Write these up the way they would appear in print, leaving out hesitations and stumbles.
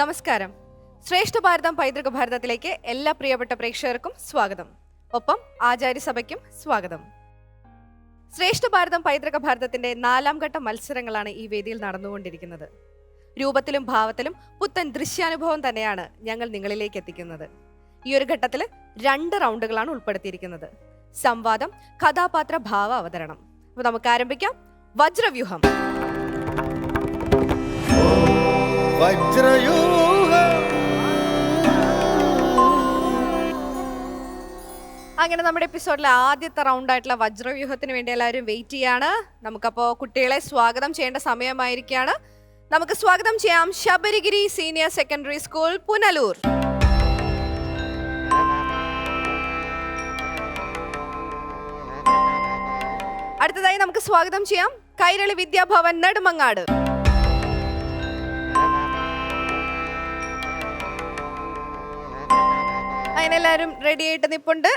നമസ്കാരം. ശ്രേഷ്ഠ ഭാരതം പൈതൃക ഭാരതത്തിലേക്ക് എല്ലാ പ്രിയപ്പെട്ട പ്രേക്ഷകർക്കും സ്വാഗതം. ഒപ്പം ആചാര്യസഭയ്ക്കും സ്വാഗതം. ശ്രേഷ്ഠ ഭാരതം പൈതൃക ഭാരതത്തിന്റെ 4ാം ഘട്ട മത്സരങ്ങളാണ് ഈ വേദിയിൽ നടന്നുകൊണ്ടിരിക്കുന്നത്. രൂപത്തിലും ഭാവത്തിലും പുത്തൻ ദൃശ്യാനുഭവം തന്നെയാണ് ഞങ്ങൾ നിങ്ങളിലേക്ക് എത്തിക്കുന്നത്. ഈ ഒരു ഘട്ടത്തിൽ 2 റൗണ്ടുകളാണ് ഉൾപ്പെടുത്തിയിരിക്കുന്നത്: സംവാദം, കഥാപാത്ര ഭാവ അവതരണം. അപ്പൊ നമുക്ക് ആരംഭിക്കാം. വജ്രവ്യൂഹം. അങ്ങനെ നമ്മുടെ എപ്പിസോഡിലെ ആദ്യത്തെ റൗണ്ടായിട്ടുള്ള വജ്രവ്യൂഹത്തിന് വേണ്ടി എല്ലാവരും വെയിറ്റ് ചെയ്യാണ്. നമുക്കപ്പോൾ കുട്ടികളെ സ്വാഗതം ചെയ്യേണ്ട സമയമായിരിക്കുകയാണ്. നമുക്ക് സ്വാഗതം ചെയ്യാം Sabarigiri senior secondary school, Punalur. അടുത്തതായി നമുക്ക് സ്വാഗതം ചെയ്യാം കൈരളി വിദ്യാഭവൻ, നെടുമങ്ങാട്. അങ്ങനെ എല്ലാവരും റെഡി ആയിട്ട് നിപ്പുണ്ട്.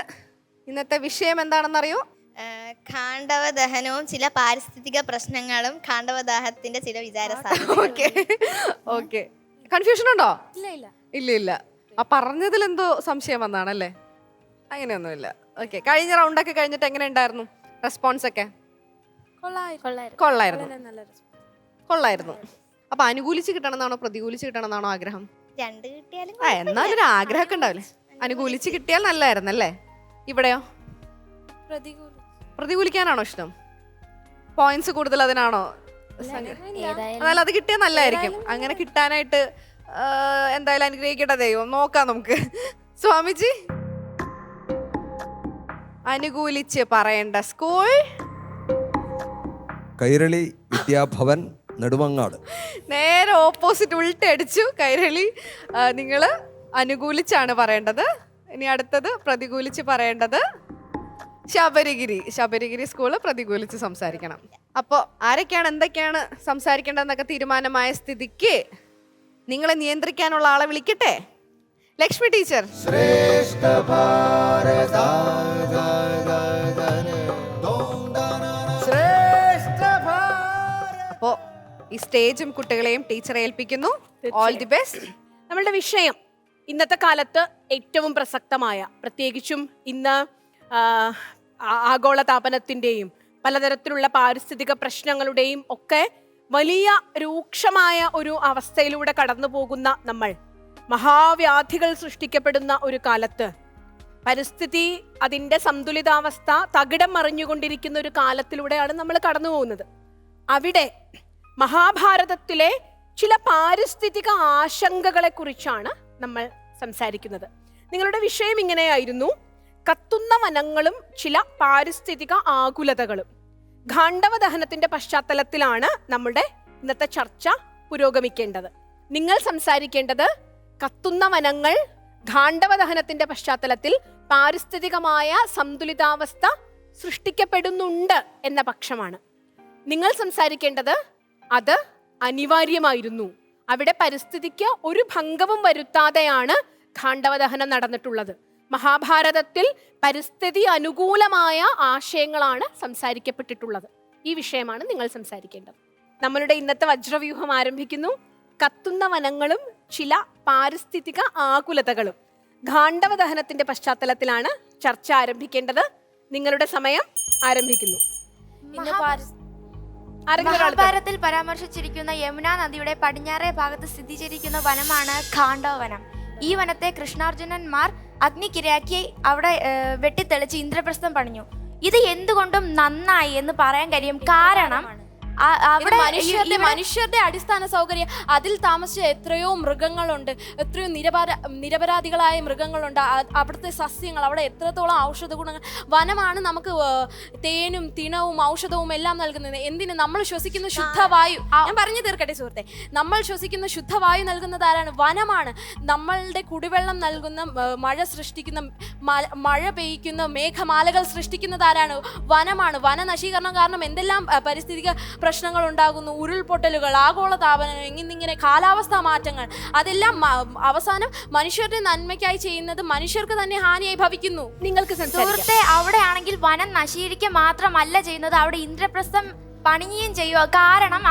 ഇന്നത്തെ വിഷയം എന്താണെന്നറിയോ? ഖാണ്ഡവ ദഹനവും ചില പാരിസ്ഥിതിക പ്രശ്നങ്ങളും ഖാണ്ഡവദാഹത്തിന്റെ ചില ഓക്കെ. കൺഫ്യൂഷൻ ഉണ്ടോ? ഇല്ല. ആ പറഞ്ഞതിൽ എന്തോ സംശയം വന്നാണല്ലേ? അങ്ങനെയൊന്നുമില്ല. ഓക്കെ. കഴിഞ്ഞ റൗണ്ടൊക്കെ കഴിഞ്ഞിട്ട് എങ്ങനെ ഉണ്ടായിരുന്നു റെസ്പോൺസ് ഒക്കെ? കൊള്ളായിരുന്നു. അപ്പൊ അനുകൂലിച്ച് കിട്ടണമെന്നാണോ പ്രതികൂലിച്ച് കിട്ടണമെന്നാണോ ആഗ്രഹം? രണ്ട് കിട്ടിയാലും എന്നാലും ഒരു ആഗ്രഹമൊക്കെ ഉണ്ടാവില്ലേ? അനുകൂലിച്ച് കിട്ടിയാൽ നല്ലായിരുന്നല്ലേ? ഇവിടെയോ പ്രതികൂലിക്കാനാണോ ഇഷ്ടം? പോയിന്റ്സ് കൂടുതൽ അതിനാണോ? എന്നാലും അത് കിട്ടിയാൽ നല്ലതായിരിക്കും. അങ്ങനെ കിട്ടാനായിട്ട് എന്തായാലും അനുഗ്രഹിക്കട്ടെ ദൈവം. നോക്കാം നമുക്ക്. സ്വാമിജി, അനുകൂലിച്ച് പറയേണ്ട സ്കൂൾ കൈരളി വിദ്യാഭവൻ, നെടുമങ്ങാട്. നേരെ ഓപ്പോസിറ്റ്, ഉൾട്ടടിച്ചു. കൈരളി നിങ്ങള് അനുകൂലിച്ചാണ് പറയേണ്ടത്. ഇനി അടുത്തത് പ്രതികൂലിച്ച് പറയേണ്ടത് ശബരിഗിരി സ്കൂള് പ്രതികൂലിച്ച് സംസാരിക്കണം. അപ്പോൾ ആരൊക്കെയാണ് എന്തൊക്കെയാണ് സംസാരിക്കേണ്ടതെന്നൊക്കെ തീരുമാനമായ സ്ഥിതിക്ക് നിങ്ങളെ നിയന്ത്രിക്കാനുള്ള ആളെ വിളിക്കട്ടെ. ലക്ഷ്മി ടീച്ചർ. അപ്പോ ഈ സ്റ്റേജും കുട്ടികളെയും ടീച്ചറെ ഏൽപ്പിക്കുന്നു. All the best. നമ്മളുടെ വിഷയം ഇന്നത്തെ കാലത്ത് ഏറ്റവും പ്രസക്തമായ, പ്രത്യേകിച്ചും ഇന്ന് ആഗോളതാപനത്തിന്റെയും പലതരത്തിലുള്ള പാരിസ്ഥിതിക പ്രശ്നങ്ങളുടെയും ഒക്കെ വലിയ രൂക്ഷമായ ഒരു അവസ്ഥയിലൂടെ കടന്നു പോകുന്ന നമ്മൾ, മഹാവ്യാധികൾ സൃഷ്ടിക്കപ്പെടുന്ന ഒരു കാലത്ത്, പരിസ്ഥിതി അതിൻ്റെ സന്തുലിതാവസ്ഥ തകിടം മറിഞ്ഞുകൊണ്ടിരിക്കുന്ന ഒരു കാലത്തിലൂടെയാണ് നമ്മൾ കടന്നു പോകുന്നത്. അവിടെ മഹാഭാരതത്തിലെ ചില പാരിസ്ഥിതിക ആശങ്കകളെ കുറിച്ചാണ് നമ്മൾ സംസാരിക്കുന്നത്. നിങ്ങളുടെ വിഷയം ഇങ്ങനെയായിരുന്നു: കത്തുന്ന വനങ്ങളും ചില പാരിസ്ഥിതിക ആകുലതകളും. ഖാണ്ഡവ ദഹനത്തിന്റെ പശ്ചാത്തലത്തിലാണ് നമ്മുടെ ഇന്നത്തെ ചർച്ച പുരോഗമിക്കേണ്ടത്. നിങ്ങൾ സംസാരിക്കേണ്ടത് കത്തുന്ന വനങ്ങൾ ഖാണ്ഡവ ദഹനത്തിന്റെ പശ്ചാത്തലത്തിൽ പാരിസ്ഥിതികമായ സന്തുലിതാവസ്ഥ സൃഷ്ടിക്കപ്പെടുന്നുണ്ട് എന്ന പക്ഷമാണ്. നിങ്ങൾ സംസാരിക്കേണ്ടത് അത് അനിവാര്യമായിരുന്നു, അവിടെ പരിസ്ഥിതിക്ക് ഒരു ഭംഗവും വരുത്താതെയാണ് ഖാണ്ഡവ ദഹനം നടന്നിട്ടുള്ളത്. മഹാഭാരതത്തിൽ പരിസ്ഥിതി അനുകൂലമായ ആശയങ്ങളാണ് സംസാരിക്കപ്പെട്ടിട്ടുള്ളത്. ഈ വിഷയമാണ് നിങ്ങൾ സംസാരിക്കേണ്ടത്. നമ്മളുടെ ഇന്നത്തെ വജ്രവ്യൂഹം ആരംഭിക്കുന്നു. കത്തുന്ന വനങ്ങളും ചില പാരിസ്ഥിതിക ആകുലതകളും. ഖാണ്ഡവ ദഹനത്തിന്റെ പശ്ചാത്തലത്തിലാണ് ചർച്ച ആരംഭിക്കേണ്ടത്. നിങ്ങളുടെ സമയം ആരംഭിക്കുന്നു. മഹാഭാരതത്തിൽ പരാമർശിച്ചിരിക്കുന്ന യമുന നദിയുടെ പടിഞ്ഞാറേ ഭാഗത്ത് സ്ഥിതി ചെയ്തിരിക്കുന്ന വനമാണ് ഖാണ്ഡവ വനം. ഈ വനത്തെ കൃഷ്ണാർജുനന്മാർ അഗ്നിക്കിരയാക്കി അവിടെ വെട്ടിത്തെളിച്ച് ഇന്ദ്രപ്രസ്ഥം പണിഞ്ഞു. ഇത് എന്തുകൊണ്ടും നന്നായി എന്ന് പറയാൻ കഴിയും. കാരണം അവിടെ മനുഷ്യരുടെ അടിസ്ഥാന സൗകര്യം, അതിൽ താമസിച്ച എത്രയോ മൃഗങ്ങളുണ്ട്, എത്രയോ നിരപരാധികളായ മൃഗങ്ങളുണ്ട്. അവിടുത്തെ സസ്യങ്ങൾ, അവിടെ എത്രത്തോളം ഔഷധ ഗുണങ്ങൾ. വനമാണ് നമുക്ക് തേനും തിണവും ഔഷധവും എല്ലാം നൽകുന്നത്. എന്തിന്? നമ്മൾ ശ്വസിക്കുന്ന ശുദ്ധവായു. ഞാൻ പറഞ്ഞു തീർക്കട്ടെ സുഹൃത്തെ. നമ്മൾ ശ്വസിക്കുന്ന ശുദ്ധവായു നൽകുന്നത് ആരാണ്? വനമാണ്. നമ്മളുടെ കുടിവെള്ളം നൽകുന്ന, മഴ സൃഷ്ടിക്കുന്ന, മഴ പെയ്യ്ക്കുന്ന മേഘമാലകൾ സൃഷ്ടിക്കുന്നത് ആരാണ്? വനമാണ്. വനനശീകരണം കാരണം എന്തെല്ലാം പരിസ്ഥിതിക പ്രശ്നങ്ങൾ ഉണ്ടാകുന്നു. ഉരുൾപൊട്ടലുകൾ, ആഗോളതാപനം, എന്നിങ്ങനെ കാലാവസ്ഥാ മാറ്റങ്ങൾ. അതെല്ലാം അവസാനം മനുഷ്യരുടെ നന്മയ്ക്കായി ചെയ്യുന്നത് മനുഷ്യർക്ക് തന്നെ ഹാനിയായി ഭവിക്കുന്നു. നിങ്ങൾക്ക് സുഹൃത്തെ, അവിടെ ആണെങ്കിൽ വനം നശീകരിക്കുക മാത്രമല്ല ചെയ്യുന്നത്, അവിടെ ഇന്ദ്രപ്രസ്ഥം പണിയുകയും ചെയ്യുക. കാരണം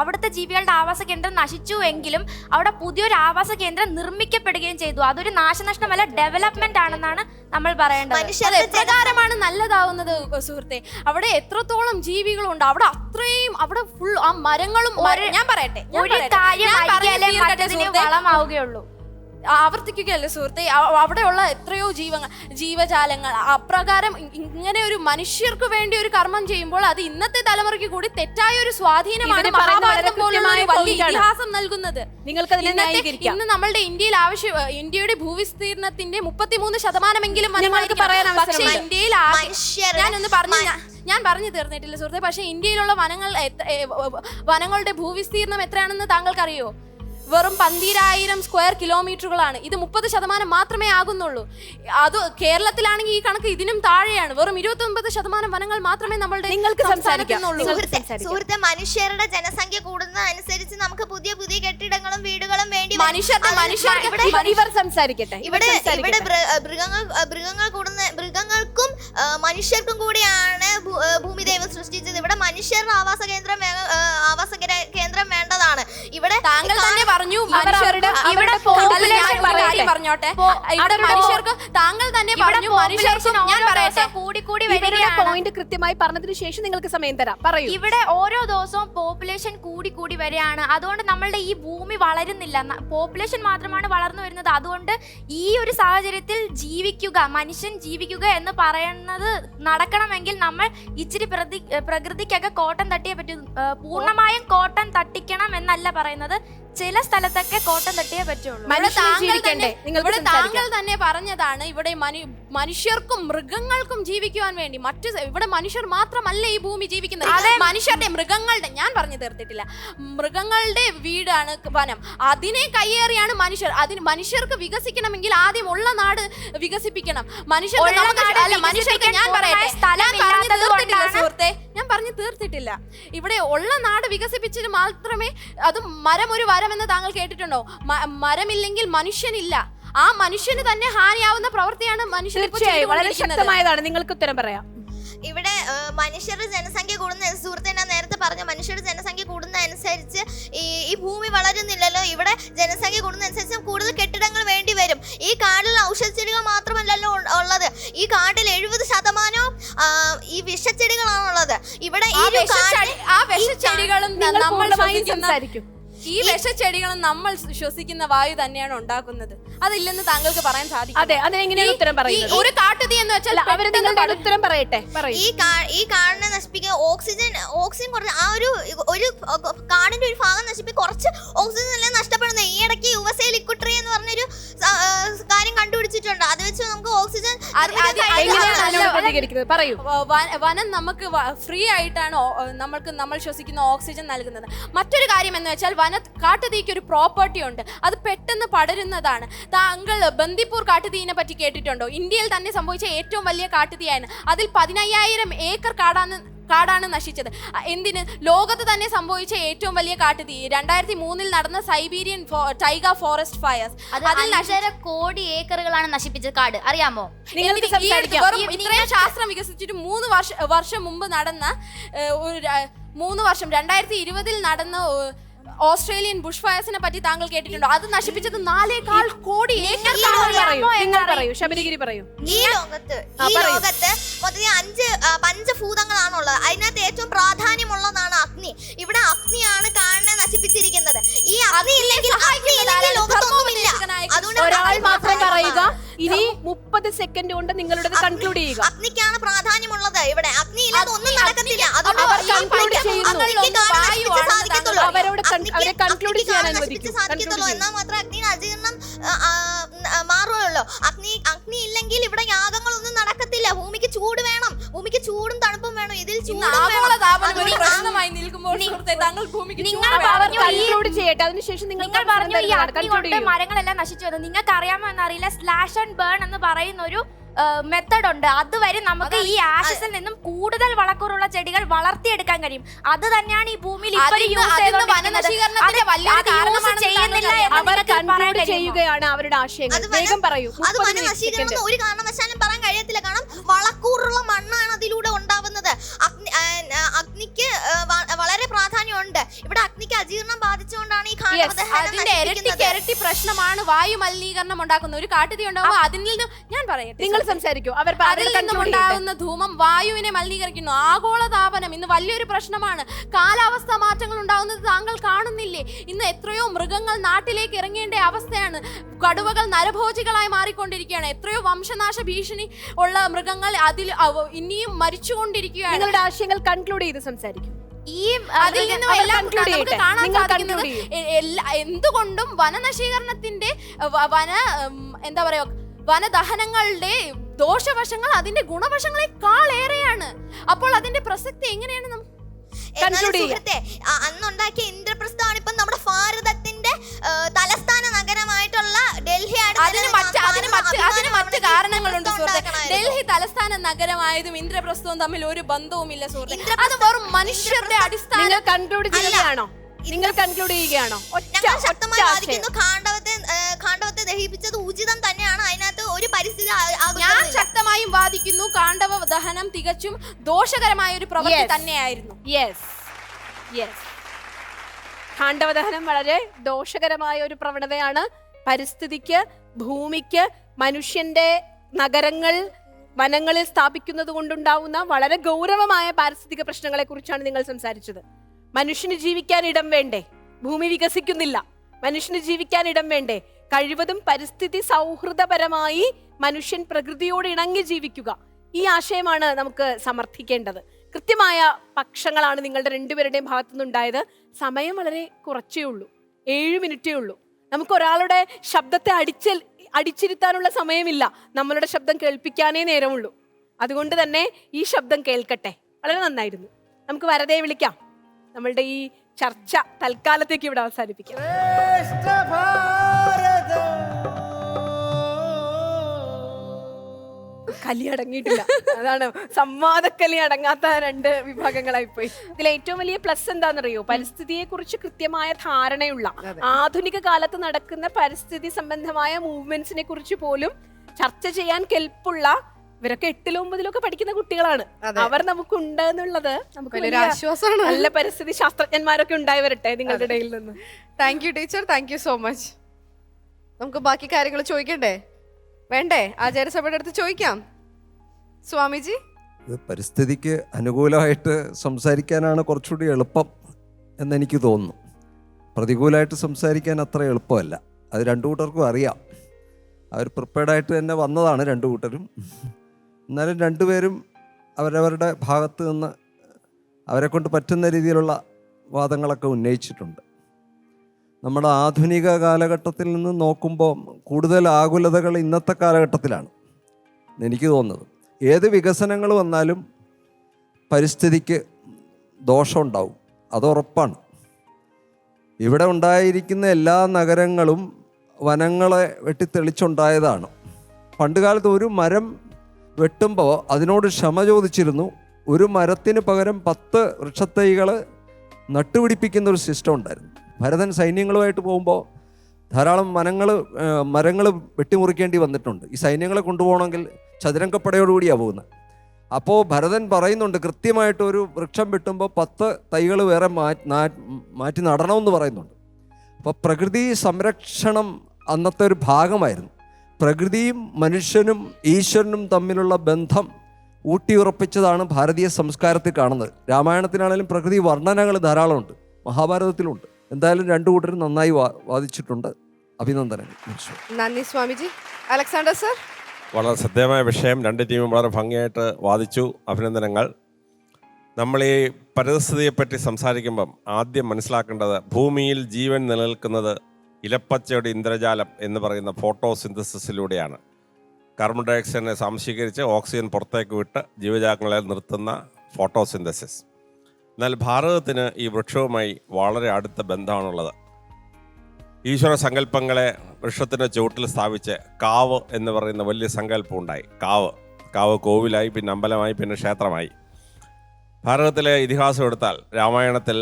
അവിടുത്തെ ജീവികളുടെ ആവാസ കേന്ദ്രം നശിച്ചുവെങ്കിലും അവിടെ പുതിയൊരു ആവാസ കേന്ദ്രം നിർമ്മിക്കപ്പെടുകയും ചെയ്തു. അതൊരു നാശനഷ്ടമല്ല, ഡെവലപ്മെന്റ് ആണെന്നാണ് നമ്മൾ പറയേണ്ടത്. എപ്രകാരമാണ് നല്ലതാവുന്നത് സുഹൃത്തെ? അവിടെ എത്രത്തോളം ജീവികളുണ്ട്, അവിടെ ഫുൾ ആ മരങ്ങളും ഞാൻ പറയട്ടെ വളമാവുകയുള്ളൂ. ആവർത്തിക്കുകയല്ലേ സുഹൃത്തെ, അവിടെയുള്ള എത്രയോ ജീവജാലങ്ങൾ. അപ്രകാരം ഇങ്ങനെ ഒരു മനുഷ്യർക്ക് വേണ്ടി ഒരു കർമ്മം ചെയ്യുമ്പോൾ അത് ഇന്നത്തെ തലമുറയ്ക്ക് കൂടി തെറ്റായ ഒരു സ്വാധീനമാണ് മഹാഭാരതം പോലുള്ള വലിയ ഇതിഹാസം നൽകുന്നത്. ഇന്ന് നമ്മളുടെ ഇന്ത്യയുടെ ഭൂവിസ്തീർണത്തിന്റെ 33% വനങ്ങൾക്ക് പറയാൻ. പക്ഷേ ഇന്ത്യയിൽ ഞാൻ പറഞ്ഞു തീർന്നിട്ടില്ല സുഹൃത്തെ. പക്ഷെ ഇന്ത്യയിലുള്ള വനങ്ങളുടെ ഭൂവിസ്തീർണം എത്രയാണെന്ന് താങ്കൾക്കറിയോ? വെറും 12,000 സ്ക്വയർ കിലോമീറ്ററുകളാണ്. ഇത് 30% മാത്രമേ ആകുന്നുള്ളൂ. അത് കേരളത്തിലാണെങ്കിൽ ഈ കണക്ക് ഇതിനും താഴെയാണ്. വെറും 29% വനങ്ങൾ മാത്രമേ നമ്മളുടെ സുഹൃത്തെ, മനുഷ്യരുടെ ജനസംഖ്യ കൂടുന്ന അനുസരിച്ച് നമുക്ക് പുതിയ പുതിയ കെട്ടിടങ്ങളും വീടുകളും വേണ്ടി സംസാരിക്കട്ടെ. ഇവിടെ മൃഗങ്ങൾക്കും മനുഷ്യർക്കും കൂടിയാണ് ഭൂമിദേവ സൃഷ്ടിച്ചത്. ഇവിടെ മനുഷ്യരുടെ ആവാസ കേന്ദ്രം വേണ്ടതാണ്. ഇവിടെ താങ്കൾ തന്നെ പറഞ്ഞു മനുഷ്യരുടെ പറഞ്ഞോട്ടെ, ഇവിടെ മനുഷ്യർക്ക് താങ്കൾ തന്നെ പറഞ്ഞു മനുഷ്യർക്കും. ഞാൻ പറയട്ടെ, പോയിന്റ് കൃത്യമായി പറഞ്ഞതിന് ശേഷം നിങ്ങൾക്ക് സമയം തരാം. പറയൂ. ഇവിടെ ഓരോ ദിവസവും പോപ്പുലേഷൻ കൂടി വരികയാണ്. അതുകൊണ്ട് നമ്മളുടെ ഈ ഭൂമി വളരുന്നില്ല, പോപ്പുലേഷൻ മാത്രമാണ് വളർന്നു വരുന്നത്. അതുകൊണ്ട് ഈ ഒരു സാഹചര്യത്തിൽ മനുഷ്യൻ ജീവിക്കുക എന്ന് പറയുന്നത് നടക്കണമെങ്കിൽ നമ്മൾ ഇച്ചിരി പ്രകൃതിക്കൊക്കെ കോട്ടം തട്ടിയേ പറ്റൂ. പൂർണ്ണമായും കോട്ടം തട്ടിക്കണം എന്നല്ല പറയുന്നത്, ചില സ്ഥലത്തൊക്കെ കോട്ടം തട്ടിയേ പറ്റുള്ളൂ. താങ്കൾ തന്നെ പറഞ്ഞതാണ് ഇവിടെ മനുഷ്യർക്കും മൃഗങ്ങൾക്കും ജീവിക്കുവാൻ വേണ്ടി. ഇവിടെ മനുഷ്യർ മാത്രമല്ല ഈ ഭൂമി ജീവിക്കുന്നത്, മൃഗങ്ങളുടെ ഞാൻ പറഞ്ഞു തീർത്തിട്ടില്ല. മൃഗങ്ങളുടെ വീടാണ് വനം. അതിനെ കയ്യേറിയാണ് മനുഷ്യർക്ക് വികസിക്കണമെങ്കിൽ ആദ്യം ഉള്ള നാട് വികസിപ്പിക്കണം. മനുഷ്യർക്ക് ഞാൻ പറഞ്ഞു തീർത്തിട്ടില്ല. ഇവിടെ ഉള്ള നാട് വികസിപ്പിച്ചിട്ട് മാത്രമേ അത് മരം ഒരു വരമെന്ന് താങ്കൾ കേട്ടിട്ടുണ്ടോ? മരമില്ലെങ്കിൽ മനുഷ്യനില്ല. ആ മനുഷ്യന് തന്നെ ഹാനിയാവുന്ന പ്രവൃത്തിയാണ് മനുഷ്യർ. വളരെ ശക്തമായതാണ്. നിങ്ങൾക്ക് ഉത്തരം പറയാം. ഇവിടെ മനുഷ്യരുടെ ജനസംഖ്യ കൂടുന്ന, സുഹൃത്തെ ഞാൻ നേരത്തെ പറഞ്ഞ മനുഷ്യരുടെ ജനസംഖ്യ കൂടുന്ന അനുസരിച്ച് ഈ ഭൂമി വളരുന്നില്ലല്ലോ. ഇവിടെ ജനസംഖ്യ കൂടുന്ന അനുസരിച്ച് കൂടുതൽ കെട്ടിടങ്ങൾ വേണ്ടി വരും. ഈ കാടിൽ ഔഷധച്ചെടികൾ മാത്രമല്ലല്ലോ ഉള്ളത്, ഈ കാട്ടിൽ 70% ഈ വിഷച്ചെടികളാണുള്ളത്. ഇവിടെ ഈ വിഷച്ചെടികളും നമ്മൾ ശ്വസിക്കുന്ന വായു തന്നെയാണ് ഉണ്ടാക്കുന്നത്. അതില്ലെന്ന് താങ്കൾക്ക് പറയാൻ സാധിക്കും. ഒരു കാട്ടുതീ എന്ന് വെച്ചാൽ ഉത്തരം പറയട്ടെ. ഈ കാടിനെ നശിപ്പിക്കുക, ഓക്സിജൻ കുറച്ച് ആ ഒരു കാടിന്റെ ഒരു ഭാഗം നശിപ്പിക്കുക, കുറച്ച് ഓക്സിജൻ എല്ലാം നഷ്ടപ്പെടുന്നത്. ഈ ഇടയ്ക്ക് USA ലിക്വിഡ് ട്രീ എന്ന് പറഞ്ഞൊരു കാര്യം കണ്ടുപിടിച്ചിട്ടുണ്ട്. അത് വെച്ച് നമുക്ക് ഓക്സിജൻ വനം നമുക്ക് ഫ്രീ ആയിട്ടാണ് നമ്മൾ ശ്വസിക്കുന്ന ഓക്സിജൻ നൽകുന്നത്. മറ്റൊരു കാര്യം എന്ന് വെച്ചാൽ കാട്ടുതീക്ക് ഒരു പ്രോപ്പർട്ടി ഉണ്ട്, അത് പെട്ടെന്ന് പടരുന്നതാണ്. താങ്കൾ ബന്ദിപ്പൂർ കാട്ടുതീനെ പറ്റി കേട്ടിട്ടുണ്ടോ? ഇന്ത്യയിൽ തന്നെ സംഭവിച്ച ഏറ്റവും വലിയ കാട്ടുതീയാണ്. അതിൽ 15,000 ഏക്കർ കാടാണ് നശിച്ചത്. എന്തിന്? ലോകത്ത് തന്നെ സംഭവിച്ച ഏറ്റവും വലിയ കാട്ടുതീ 2003 നടന്ന സൈബീരിയൻ ടൈഗ ഫോറസ്റ്റ് ഫയർസ്. അതിൽ 5 കോടി ഏക്കറുകളാണ് നശിപ്പിച്ചത് കാട്. അറിയാമോ? ഇത്രയും ശാസ്ത്രം വികസിച്ചിട്ട് 3 വർഷം മുമ്പ് നടന്ന 2020 നടന്ന ഓസ്ട്രേലിയൻ ബുഷ് ഫയർസിനെ പറ്റി താങ്കൾ കേട്ടിട്ടുണ്ടോ? അത് നശിപ്പിച്ചത് 4.25 കോടി ഏക്കർ. ഈ ലോകത്ത് മൊത്തത്തിൽ 5 പഞ്ചഭൂതങ്ങളാണുള്ളത്. അതിനകത്ത് ഏറ്റവും പ്രാധാന്യമുള്ളതാണ് അഗ്നി. ഇവിടെ അഗ്നിയാണ് കാടിനെ നശിപ്പിച്ചിരിക്കുന്നത്. ഈ അഗ്നി ഇല്ലെങ്കിൽ ലോകത്തൊന്നുമില്ല. ഇനി 30 സെക്കൻഡ് കൊണ്ട് നിങ്ങളുടെ കൺക്ലൂഡ് ചെയ്യുക. അഗ്നിക്കാണ് പ്രാധാന്യമുള്ളത്. ഇവിടെ അഗ്നി ഇല്ലാതെ ഒന്നും നടക്കത്തില്ല. എന്നാൽ മാത്രം അഗ്നി അജീർണം മാറുകയുള്ളൂ. അഗ്നി ഇല്ലെങ്കിൽ ഇവിടെ യാഗങ്ങളൊന്നും നടക്കത്തില്ല. ഭൂമിക്ക് ചൂട് വേണം, ഭൂമിക്ക് ചൂടും തണുപ്പും വേണം. ഇതിൽ മരങ്ങളെല്ലാം നശിച്ചു വരുന്നത് നിങ്ങൾക്ക് അറിയാമോ എന്നറിയില്ല. സ്ലാഷ് ആൻഡ് ബേൺ എന്ന് പറയുന്ന ഒരു മെത്തഡ് ഉണ്ട്. അതുവരെ നമുക്ക് ഈ ആഷസിൽ നിന്നും കൂടുതൽ വളക്കൂറുള്ള ചെടികൾ വളർത്തിയെടുക്കാൻ കഴിയും. അത് തന്നെയാണ് ഈ ഭൂമിയിൽ ചെയ്യുകയാണ് അവരുടെ ആശയങ്ങൾ. വേഗം പറയൂ. അത് വനനശീകരണം ഒരു കാരണവശാലും പറയാൻ കഴിയത്തില്ല. കാരണം വളക്കൂറുള്ള മണ്ണാണ് അതിലൂടെ ഉണ്ടാവുന്നത്. അഗ്നിക്ക് പ്രശ്നമാണ് വായു മലിനീകരണം ഉണ്ടാക്കുന്നത്. ഒരു കാട്ടുതീ ഉണ്ടാകുമ്പോൾ അതിൽ നിന്നും ഞാൻ പറയട്ടെ, നിങ്ങൾ സംസാരിക്കൂ. അതിൽ നിന്നും ഉണ്ടാകുന്ന ധൂമം വായുവിനെ മലിനീകരിക്കുന്നു. ആഗോളതാപനം ഇന്ന് വലിയൊരു പ്രശ്നമാണ്. കാലാവസ്ഥാ മാറ്റങ്ങൾ ഉണ്ടാകുന്നത് താങ്കൾ കാണുന്നില്ലേ? ഇന്ന് എത്രയോ മൃഗങ്ങൾ നാട്ടിലേക്ക് ഇറങ്ങേണ്ട അവസ്ഥയാണ്. കടുവകൾ നരഭോജികളായി മാറിക്കൊണ്ടിരിക്കുകയാണ്. എത്രയോ വംശനാശ ഭീഷണി ഉള്ള മൃഗങ്ങൾ അതിൽ ഇനിയും മരിച്ചുകൊണ്ടിരിക്കുകയാണ്. നിങ്ങളുടെ ആശയങ്ങൾ കൺക്ലൂഡ് ചെയ്ത് സംസാരിക്കും. ഈ അതിൽ നിന്നും എല്ലാം നമുക്ക് കാണാൻ സാധിക്കുന്നത് എന്തുകൊണ്ടും വനനശീകരണത്തിന്റെ എന്താ പറയാ വനദഹനങ്ങളുടെ ദോഷവശങ്ങൾ അതിന്റെ ഗുണവശങ്ങളെക്കാൾ ഏറെയാണ്. അപ്പോൾ അതിന്റെ പ്രസക്തി എങ്ങനെയാണ് സുഹൃത്തെ, അന്നുണ്ടാക്കിയ ഇന്ദ്രപ്രസ്ഥമാണ് ഇപ്പം നമ്മുടെ ഭാരതത്തിന്റെ തലസ്ഥാന നഗരമായിട്ടുള്ള ഡൽഹി. അതിന് മറ്റ് കാരണങ്ങളുണ്ട് സുഹൃത്തെ. ഡൽഹി തലസ്ഥാന നഗരമായതും ഇന്ദ്രപ്രസ്ഥവും തമ്മിൽ ഒരു ബന്ധവുമില്ല സുഹൃത്തെ. അത് വെറും മനുഷ്യരുടെ അടിസ്ഥാന. നിങ്ങൾ കൺക്ലൂഡ് ചെയ്യുകയാണോ? ഞങ്ങൾ ശക്തമായി വാദിക്കുന്നു, ഖാണ്ഡവത്തെ ദഹിപ്പിച്ചത് ഉചിതം തന്നെയാണ്. അതിനകത്ത് ഒരു പരിസ്ഥിതി ഞാൻ ശക്തമായും വാദിക്കുന്നു, കാണ്ഡവ ദഹനം തികച്ചും ദോഷകരമായ ഒരു പ്രവൃത്തി തന്നെയായിരുന്നു. ഖാണ്ഡവദഹനം വളരെ ദോഷകരമായ ഒരു പ്രവണതയാണ്. പരിസ്ഥിതിക്ക്, ഭൂമിക്ക്, മനുഷ്യന്റെ നഗരങ്ങൾ വനങ്ങളിൽ സ്ഥാപിക്കുന്നത് കൊണ്ടുണ്ടാവുന്ന വളരെ ഗൗരവമായ പാരിസ്ഥിതിക പ്രശ്നങ്ങളെ കുറിച്ചാണ് നിങ്ങൾ സംസാരിച്ചത്. മനുഷ്യന് ജീവിക്കാൻ ഇടം വേണ്ടേ? ഭൂമി വികസിക്കുന്നില്ല. മനുഷ്യന് ജീവിക്കാൻ ഇടം വേണ്ടേ? കഴിവതും പരിസ്ഥിതി സൗഹൃദപരമായി മനുഷ്യൻ പ്രകൃതിയോട് ഇണങ്ങി ജീവിക്കുക. ഈ ആശയമാണ് നമുക്ക് സമർത്ഥിക്കേണ്ടത്. കൃത്യമായ പക്ഷങ്ങളാണ് നിങ്ങളുടെ രണ്ടുപേരുടെയും ഭാഗത്തുനിന്നുണ്ടായത്. സമയം വളരെ കുറച്ചേ ഉള്ളൂ, 7 മിനിറ്റേ ഉള്ളൂ. നമുക്ക് ഒരാളുടെ ശബ്ദത്തെ അടിച്ചിരുത്താനുള്ള സമയമില്ല. നമ്മളുടെ ശബ്ദം കേൾപ്പിക്കാനേ നേരമുള്ളൂ. അതുകൊണ്ട് തന്നെ ഈ ശബ്ദം കേൾക്കട്ടെ. വളരെ നന്നായിരുന്നു. നമുക്ക് വരദയെ വിളിക്കാം. നമ്മളുടെ ഈ ചർച്ച തൽക്കാലത്തേക്ക് ഇവിടെ അവസാനിപ്പിക്കാം. കലി അടങ്ങിയിട്ടില്ല. അതാണ് സംവാദക്കലി അടങ്ങാത്ത 2 വിഭാഗങ്ങളായി പോയി. ഇതിൽ ഏറ്റവും വലിയ പ്ലസ് എന്താണെന്നറിയോ? പരിസ്ഥിതിയെ കുറിച്ച് കൃത്യമായ ധാരണയുള്ള, ആധുനിക കാലത്ത് നടക്കുന്ന പരിസ്ഥിതി സംബന്ധമായ മൂവ്മെന്റ്സിനെ കുറിച്ച് പോലും ചർച്ച ചെയ്യാൻ കെൽപ്പുള്ള, ഇവരൊക്കെ 8-ലും 9-ലും പഠിക്കുന്ന കുട്ടികളാണ്. അവർ നമുക്കുണ്ട് എന്നുള്ളത് നമുക്ക് ആശ്വാസമാണ്. നല്ല പരിസ്ഥിതി ശാസ്ത്രജ്ഞന്മാരൊക്കെ ഉണ്ടായി വരട്ടെ നിങ്ങളുടെ ഇടയിൽ നിന്ന്. Thank you teacher, thank you so much. നമുക്ക് ബാക്കി കാര്യങ്ങൾ ചോദിക്കണ്ടേ? വേണ്ടേ? ആചാര്യസഭയുടെ അടുത്ത് ചോദിക്കാം. സ്വാമിജി, പരിസ്ഥിതിക്ക് അനുകൂലമായിട്ട് സംസാരിക്കാനാണ് കുറച്ചുകൂടി എളുപ്പം എന്നെനിക്ക് തോന്നുന്നു. പ്രതികൂലമായിട്ട് സംസാരിക്കാൻ അത്ര എളുപ്പമല്ല. അത് 2 കൂട്ടർക്കും അറിയാം. അവർ പ്രിപ്പയർഡായിട്ട് തന്നെ വന്നതാണ് 2 കൂട്ടരും. എന്നാലും 2 പേരും അവരവരുടെ ഭാഗത്ത് നിന്ന് അവരെ കൊണ്ട് പറ്റുന്ന രീതിയിലുള്ള വാദങ്ങളൊക്കെ ഉന്നയിച്ചിട്ടുണ്ട്. നമ്മുടെ ആധുനിക കാലഘട്ടത്തിൽ നിന്ന് നോക്കുമ്പോൾ കൂടുതൽ ആകുലതകൾ ഇന്നത്തെ കാലഘട്ടത്തിലാണ് എനിക്ക് തോന്നുന്നത്. ഏത് വികസനങ്ങൾ വന്നാലും പരിസ്ഥിതിക്ക് ദോഷമുണ്ടാവും, അത് ഉറപ്പാണ്. ഇവിടെ ഉണ്ടായിരിക്കുന്ന എല്ലാ നഗരങ്ങളും വനങ്ങളെ വെട്ടിത്തെളിച്ചുണ്ടായതാണ്. പണ്ടുകാലത്ത് ഒരു മരം വെട്ടുമ്പോൾ അതിനോട് ക്ഷമ ചോദിച്ചിരുന്നു. ഒരു മരത്തിന് പകരം 10 വൃക്ഷത്തൈകൾ നട്ടുപിടിപ്പിക്കുന്ന ഒരു സിസ്റ്റം ഉണ്ടായിരുന്നു. ഭരതൻ സൈന്യങ്ങളുമായിട്ട് പോകുമ്പോൾ ധാരാളം മരങ്ങൾ വെട്ടിമുറിക്കേണ്ടി വന്നിട്ടുണ്ട്. ഈ സൈന്യങ്ങളെ കൊണ്ടുപോകണമെങ്കിൽ ചതുരംഗപ്പടയോടുകൂടിയാണ് പോകുന്നത്. അപ്പോൾ ഭരതൻ പറയുന്നുണ്ട്, കൃത്യമായിട്ട് ഒരു വൃക്ഷം വെട്ടുമ്പോൾ 10 തൈകൾ വേറെ മാറ്റി നടണമെന്ന് പറയുന്നുണ്ട്. അപ്പോൾ പ്രകൃതി സംരക്ഷണം അന്നത്തെ ഒരു ഭാഗമായിരുന്നു. പ്രകൃതിയും മനുഷ്യനും ഈശ്വരനും തമ്മിലുള്ള ബന്ധം ഊട്ടിയുറപ്പിച്ചതാണ് ഭാരതീയ സംസ്കാരത്തിൽ കാണുന്നത്. രാമായണത്തിനാണെങ്കിലും പ്രകൃതി വർണ്ണനകൾ ധാരാളമുണ്ട്, മഹാഭാരതത്തിലുണ്ട്. എന്തായാലും 2 കൂട്ടരും നന്നായി വാദിച്ചിട്ടുണ്ട്. അഭിനന്ദനങ്ങൾ. നന്ദി സ്വാമിജി. അലക്സാണ്ടർ സർ, വളരെ ശ്രദ്ധേയമായ വിഷയം. 2 ടീമും വളരെ ഭംഗിയായിട്ട് വാദിച്ചു. അഭിനന്ദനങ്ങൾ. നമ്മൾ ഈ പരിസ്ഥിതിയെപ്പറ്റി സംസാരിക്കുമ്പം ആദ്യം മനസ്സിലാക്കേണ്ടത്, ഭൂമിയിൽ ജീവൻ നിലനിൽക്കുന്നത് ഇലപ്പച്ചയുടെ ഇന്ദ്രജാലം എന്ന് പറയുന്ന ഫോട്ടോസിന്തസിസിലൂടെയാണ്. കാർബൺ ഡയോക്സൈഡിനെ സംശീകരിച്ച് ഓക്സിജൻ പുറത്തേക്ക് വിട്ട് ജീവജാലങ്ങളെ നിർത്തുന്ന ഫോട്ടോസിന്തസിസ്. എന്നാൽ ഭാരതത്തിന് ഈ വൃക്ഷവുമായി വളരെ അടുത്ത ബന്ധമാണുള്ളത്. ഈശ്വര സങ്കല്പങ്ങളെ വൃക്ഷത്തിൻ്റെ ചുവട്ടിൽ സ്ഥാപിച്ച് കാവ് എന്ന് പറയുന്ന വലിയ സങ്കല്പം ഉണ്ടായി. കാവ് കോവിലായി, പിന്നെ അമ്പലമായി, പിന്നെ ക്ഷേത്രമായി. ഭാരതത്തിലെ ഇതിഹാസം എടുത്താൽ രാമായണത്തിൽ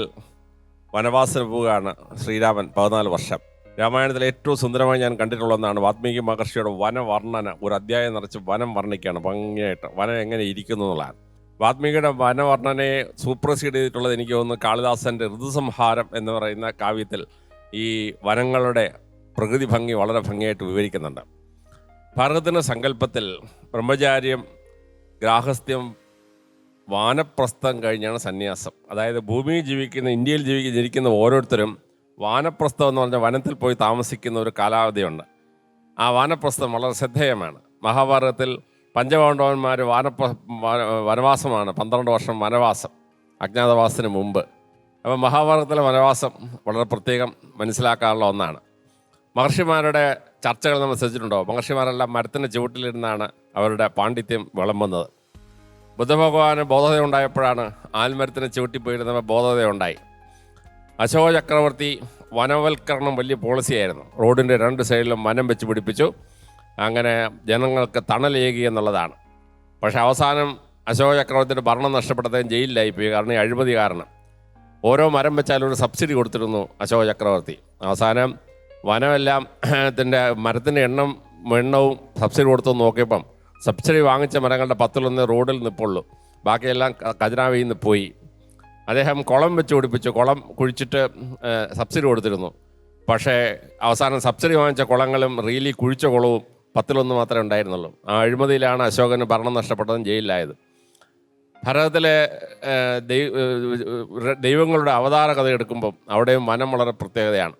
വനവാസന പോവുകയാണ് ശ്രീരാമൻ 14 വർഷം. രാമായണത്തിലെ ഏറ്റവും സുന്ദരമായി ഞാൻ കണ്ടിട്ടുള്ളതാണ് വാൽമീകി മഹർഷിയുടെ വനവർണ്ണന. ഒരു അധ്യായം നിറച്ച് വനം വർണ്ണിക്കുകയാണ് ഭംഗിയായിട്ട്, വനം എങ്ങനെ ഇരിക്കുന്നു എന്നുള്ളതാണ്. വാൽമീകിയുടെ വനവർണ്ണനയെ സൂപ്രസീഡ് ചെയ്തിട്ടുള്ളത് എനിക്ക് തോന്നുന്നു കാളിദാസൻ്റെ ഋതുസംഹാരം എന്ന് പറയുന്ന കാവ്യത്തിൽ ഈ വനങ്ങളുടെ പ്രകൃതി ഭംഗി വളരെ ഭംഗിയായിട്ട് വിവരിക്കുന്നുണ്ട്. ഭാരതത്തിൻ്റെ സങ്കല്പത്തിൽ ബ്രഹ്മചാര്യം, ഗാർഹസ്ഥ്യം, വാനപ്രസ്ഥം കഴിഞ്ഞാണ് സന്യാസം. അതായത് ഭൂമിയിൽ ജീവിക്കുന്ന, ഇന്ത്യയിൽ ജനിക്കുന്ന ഓരോരുത്തരും വാനപ്രസ്ഥം എന്ന് പറഞ്ഞാൽ വനത്തിൽ പോയി താമസിക്കുന്ന ഒരു കാലാവധിയുണ്ട്. ആ വാനപ്രസ്ഥം വളരെ ശ്രദ്ധേയമാണ്. മഹാഭാരതത്തിൽ പഞ്ചപാണ്ഡവന്മാർ വനവാസമാണ്, 12 വർഷം വനവാസം, അജ്ഞാതവാസത്തിന് മുമ്പ്. അപ്പോൾ മഹാഭാരതത്തിലെ വനവാസം വളരെ പ്രത്യേകം മനസ്സിലാക്കാനുള്ള ഒന്നാണ്. മഹർഷിമാരുടെ ചർച്ചകൾ നമ്മൾ ശ്രദ്ധിച്ചിട്ടുണ്ടോ? മഹർഷിമാരെല്ലാം മരത്തിൻ്റെ ചുവട്ടിലിരുന്നാണ് അവരുടെ പാണ്ഡിത്യം വിളമ്പുന്നത്. ബുദ്ധഭഗവാന് ബോധതയുണ്ടായപ്പോഴാണ് ആൽമരത്തിന് ചുവട്ടി പോയിരുന്നപ്പോൾ ബോധതയുണ്ടായി. അശോക ചക്രവർത്തി വനവൽക്കരണം വലിയ പോളിസിയായിരുന്നു. റോഡിൻ്റെ 2 സൈഡിലും വനം വെച്ച് പിടിപ്പിച്ചു. അങ്ങനെ ജനങ്ങൾക്ക് തണലേകി എന്നുള്ളതാണ്. പക്ഷേ അവസാനം അശോക ചക്രവർത്തിയുടെ ഭരണം നഷ്ടപ്പെടുത്താൻ ജയിലിലായിപ്പോയി. കാരണം ഈ അഴിമതി കാരണം. ഓരോ മരം വെച്ചാലും ഒരു സബ്സിഡി കൊടുത്തിരുന്നു അശോക ചക്രവർത്തി. അവസാനം വനമെല്ലാം മരത്തിൻ്റെ എണ്ണവും സബ്സിഡി കൊടുത്തു നോക്കിയപ്പം സബ്സിഡി വാങ്ങിച്ച മരങ്ങളുടെ 10-1 റോഡിൽ നിൽപ്പുള്ളൂ. ബാക്കിയെല്ലാം ഖജനാവിൽ നിന്ന് പോയി. അദ്ദേഹം കുളം വെച്ച് പിടിപ്പിച്ചു. കുളം കുഴിച്ചിട്ട് സബ്സിഡി കൊടുത്തിരുന്നു. പക്ഷേ അവസാനം സബ്സിഡി വാങ്ങിച്ച കുളങ്ങളും റിയലി കുഴിച്ച കുളവും 10-1 മാത്രമേ ഉണ്ടായിരുന്നുള്ളൂ. ആ അഴിമതിയിലാണ് അശോകന് ഭരണം നഷ്ടപ്പെട്ടതും ജയിലിലായത്. ഭാരതത്തിലെ ദൈവങ്ങളുടെ അവതാര കഥ എടുക്കുമ്പം അവിടെയും വനം വളരെ പ്രത്യേകതയാണ്.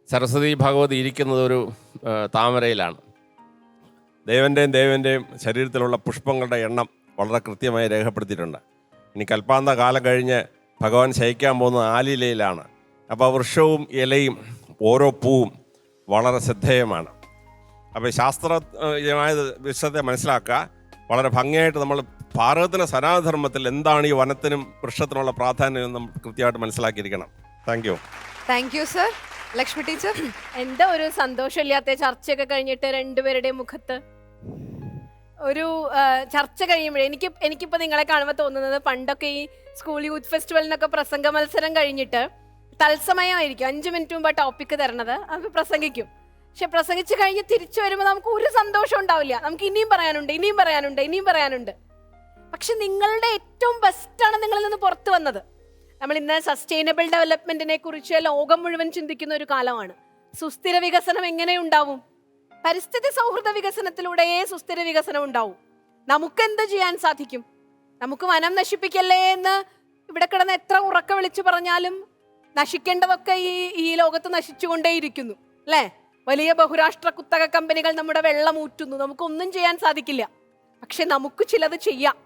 സരസ്വതി ഭഗവതി ഇരിക്കുന്നത് ഒരു താമരയിലാണ്. ദേവൻ്റെയും ശരീരത്തിലുള്ള പുഷ്പങ്ങളുടെ എണ്ണം വളരെ കൃത്യമായി രേഖപ്പെടുത്തിയിട്ടുണ്ട്. ഇനി കൽപ്പാന്ത കാലം കഴിഞ്ഞ് ഭഗവാൻ ശയിക്കാൻ പോകുന്നത് ആലിലയിലാണ്. അപ്പോൾ വൃക്ഷവും ഇലയും ഓരോ പൂവും വളരെ ശ്രദ്ധേയമാണ്. അപ്പോൾ ശാസ്ത്രീയമായ വിഷയത്തെ മനസ്സിലാക്കുക. വളരെ ഭംഗിയായിട്ട് നമ്മൾ ഭാരതത്തിൻ്റെ സനാതനധർമ്മത്തിൽ എന്താണ് ഈ വനത്തിനും വൃക്ഷത്തിനുള്ള പ്രാധാന്യം നമ്മൾ കൃത്യമായിട്ട് മനസ്സിലാക്കിയിരിക്കണം. Thank you sir. Lakshmi teacher, എന്താ ഒരു സന്തോഷമില്ലാത്ത ചർച്ചയൊക്കെ കഴിഞ്ഞിട്ട് രണ്ടുപേരുടെയും മുഖത്ത് ഒരു ചർച്ച കഴിയുമ്പോഴേ എനിക്കിപ്പോൾ നിങ്ങളെ കാണുമ്പോൾ തോന്നുന്നത്, പണ്ടൊക്കെ ഈ സ്കൂൾ യൂത്ത് ഫെസ്റ്റിവലിനൊക്കെ പ്രസംഗ മത്സരം കഴിഞ്ഞിട്ട് തത്സമയമായിരിക്കും 5 മിനിറ്റ് മുമ്പ് ടോപ്പിക്ക് തരണത്, അത് പ്രസംഗിക്കും. പക്ഷെ പ്രസംഗിച്ച് കഴിഞ്ഞ് തിരിച്ചു വരുമ്പോൾ നമുക്ക് ഒരു സന്തോഷം ഉണ്ടാവില്ല. നമുക്ക് ഇനിയും പറയാനുണ്ട്. പക്ഷെ നിങ്ങളുടെ ഏറ്റവും ബെസ്റ്റാണ് നിങ്ങളിൽ നിന്ന് പുറത്തു വന്നത്. നമ്മൾ ഇന്ന് സസ്റ്റൈനബിൾ ഡെവലപ്മെന്റിനെ കുറിച്ച് ലോകം മുഴുവൻ ചിന്തിക്കുന്ന ഒരു കാലമാണ്. സുസ്ഥിര വികസനം എങ്ങനെ ഉണ്ടാവും? പരിസ്ഥിതി സൗഹൃദ വികസനത്തിലൂടെയേ സുസ്ഥിര വികസനം ഉണ്ടാവും. നമുക്ക് എന്ത് ചെയ്യാൻ സാധിക്കും? നമുക്ക് വനം നശിപ്പിക്കല്ലേ എന്ന് ഇവിടെ കിടന്ന് എത്ര ഉറക്ക വിളിച്ചു പറഞ്ഞാലും നശിക്കേണ്ടതൊക്കെ ഈ ലോകത്ത് നശിച്ചുകൊണ്ടേയിരിക്കുന്നു, അല്ലേ? വലിയ ബഹുരാഷ്ട്ര കുത്തക കമ്പനികൾ നമ്മുടെ വെള്ളം ഊറ്റുന്നു. നമുക്കൊന്നും ചെയ്യാൻ സാധിക്കില്ല. പക്ഷെ നമുക്ക് ചിലത് ചെയ്യാം,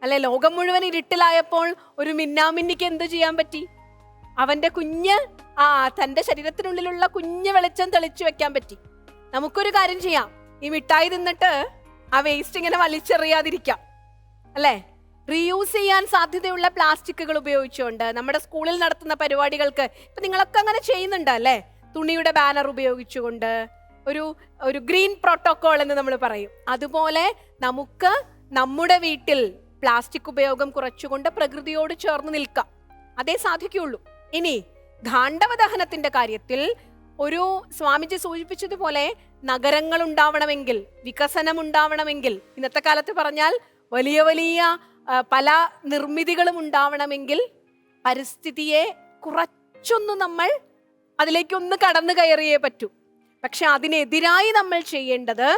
അല്ലെ? ലോകം മുഴുവൻ ഇരുട്ടിലായപ്പോൾ ഒരു മിന്നാമിന്നിക്ക് എന്ത് ചെയ്യാൻ പറ്റി? അവന്റെ തന്റെ ശരീരത്തിനുള്ളിലുള്ള കുഞ്ഞ് വെളിച്ചം തെളിച്ചു വെക്കാൻ പറ്റി. നമുക്കൊരു കാര്യം ചെയ്യാം, ഈ മിഠായി തിന്നിട്ട് ആ വേസ്റ്റ് ഇങ്ങനെ വലിച്ചെറിയാതിരിക്കാം, അല്ലേ? റീയൂസ് ചെയ്യാൻ സാധ്യതയുള്ള പ്ലാസ്റ്റിക്കുകൾ ഉപയോഗിച്ചുകൊണ്ട് നമ്മുടെ സ്കൂളിൽ നടത്തുന്ന പരിപാടികൾക്ക് ഇപ്പൊ നിങ്ങളൊക്കെ അങ്ങനെ ചെയ്യുന്നുണ്ട്, അല്ലേ? തുണിയുടെ ബാനർ ഉപയോഗിച്ചുകൊണ്ട് ഒരു ഗ്രീൻ പ്രോട്ടോകോൾ എന്ന് നമ്മൾ പറയും. അതുപോലെ നമുക്ക് നമ്മുടെ വീട്ടിൽ പ്ലാസ്റ്റിക് ഉപയോഗം കുറച്ചുകൊണ്ട് പ്രകൃതിയോട് ചേർന്ന് നിൽക്കാം. അതേ സാധിക്കുള്ളൂ. ഇനി ഗാണ്ഡവ ദഹനത്തിന്റെ കാര്യത്തിൽ ഒരു സ്വാമിജി സൂചിപ്പിച്ചതുപോലെ നഗരങ്ങൾ ഉണ്ടാവണമെങ്കിൽ, വികസനം ഉണ്ടാവണമെങ്കിൽ, ഇന്നത്തെ കാലത്ത് പറഞ്ഞാൽ വലിയ വലിയ പല നിർമ്മിതികളും ഉണ്ടാവണമെങ്കിൽ പരിസ്ഥിതിയെ കുറച്ചൊന്ന് നമ്മൾ അതിലേക്കൊന്ന് കടന്നു കയറിയേ പറ്റൂ. പക്ഷെ അതിനെതിരായി നമ്മൾ ചെയ്യേണ്ടത്,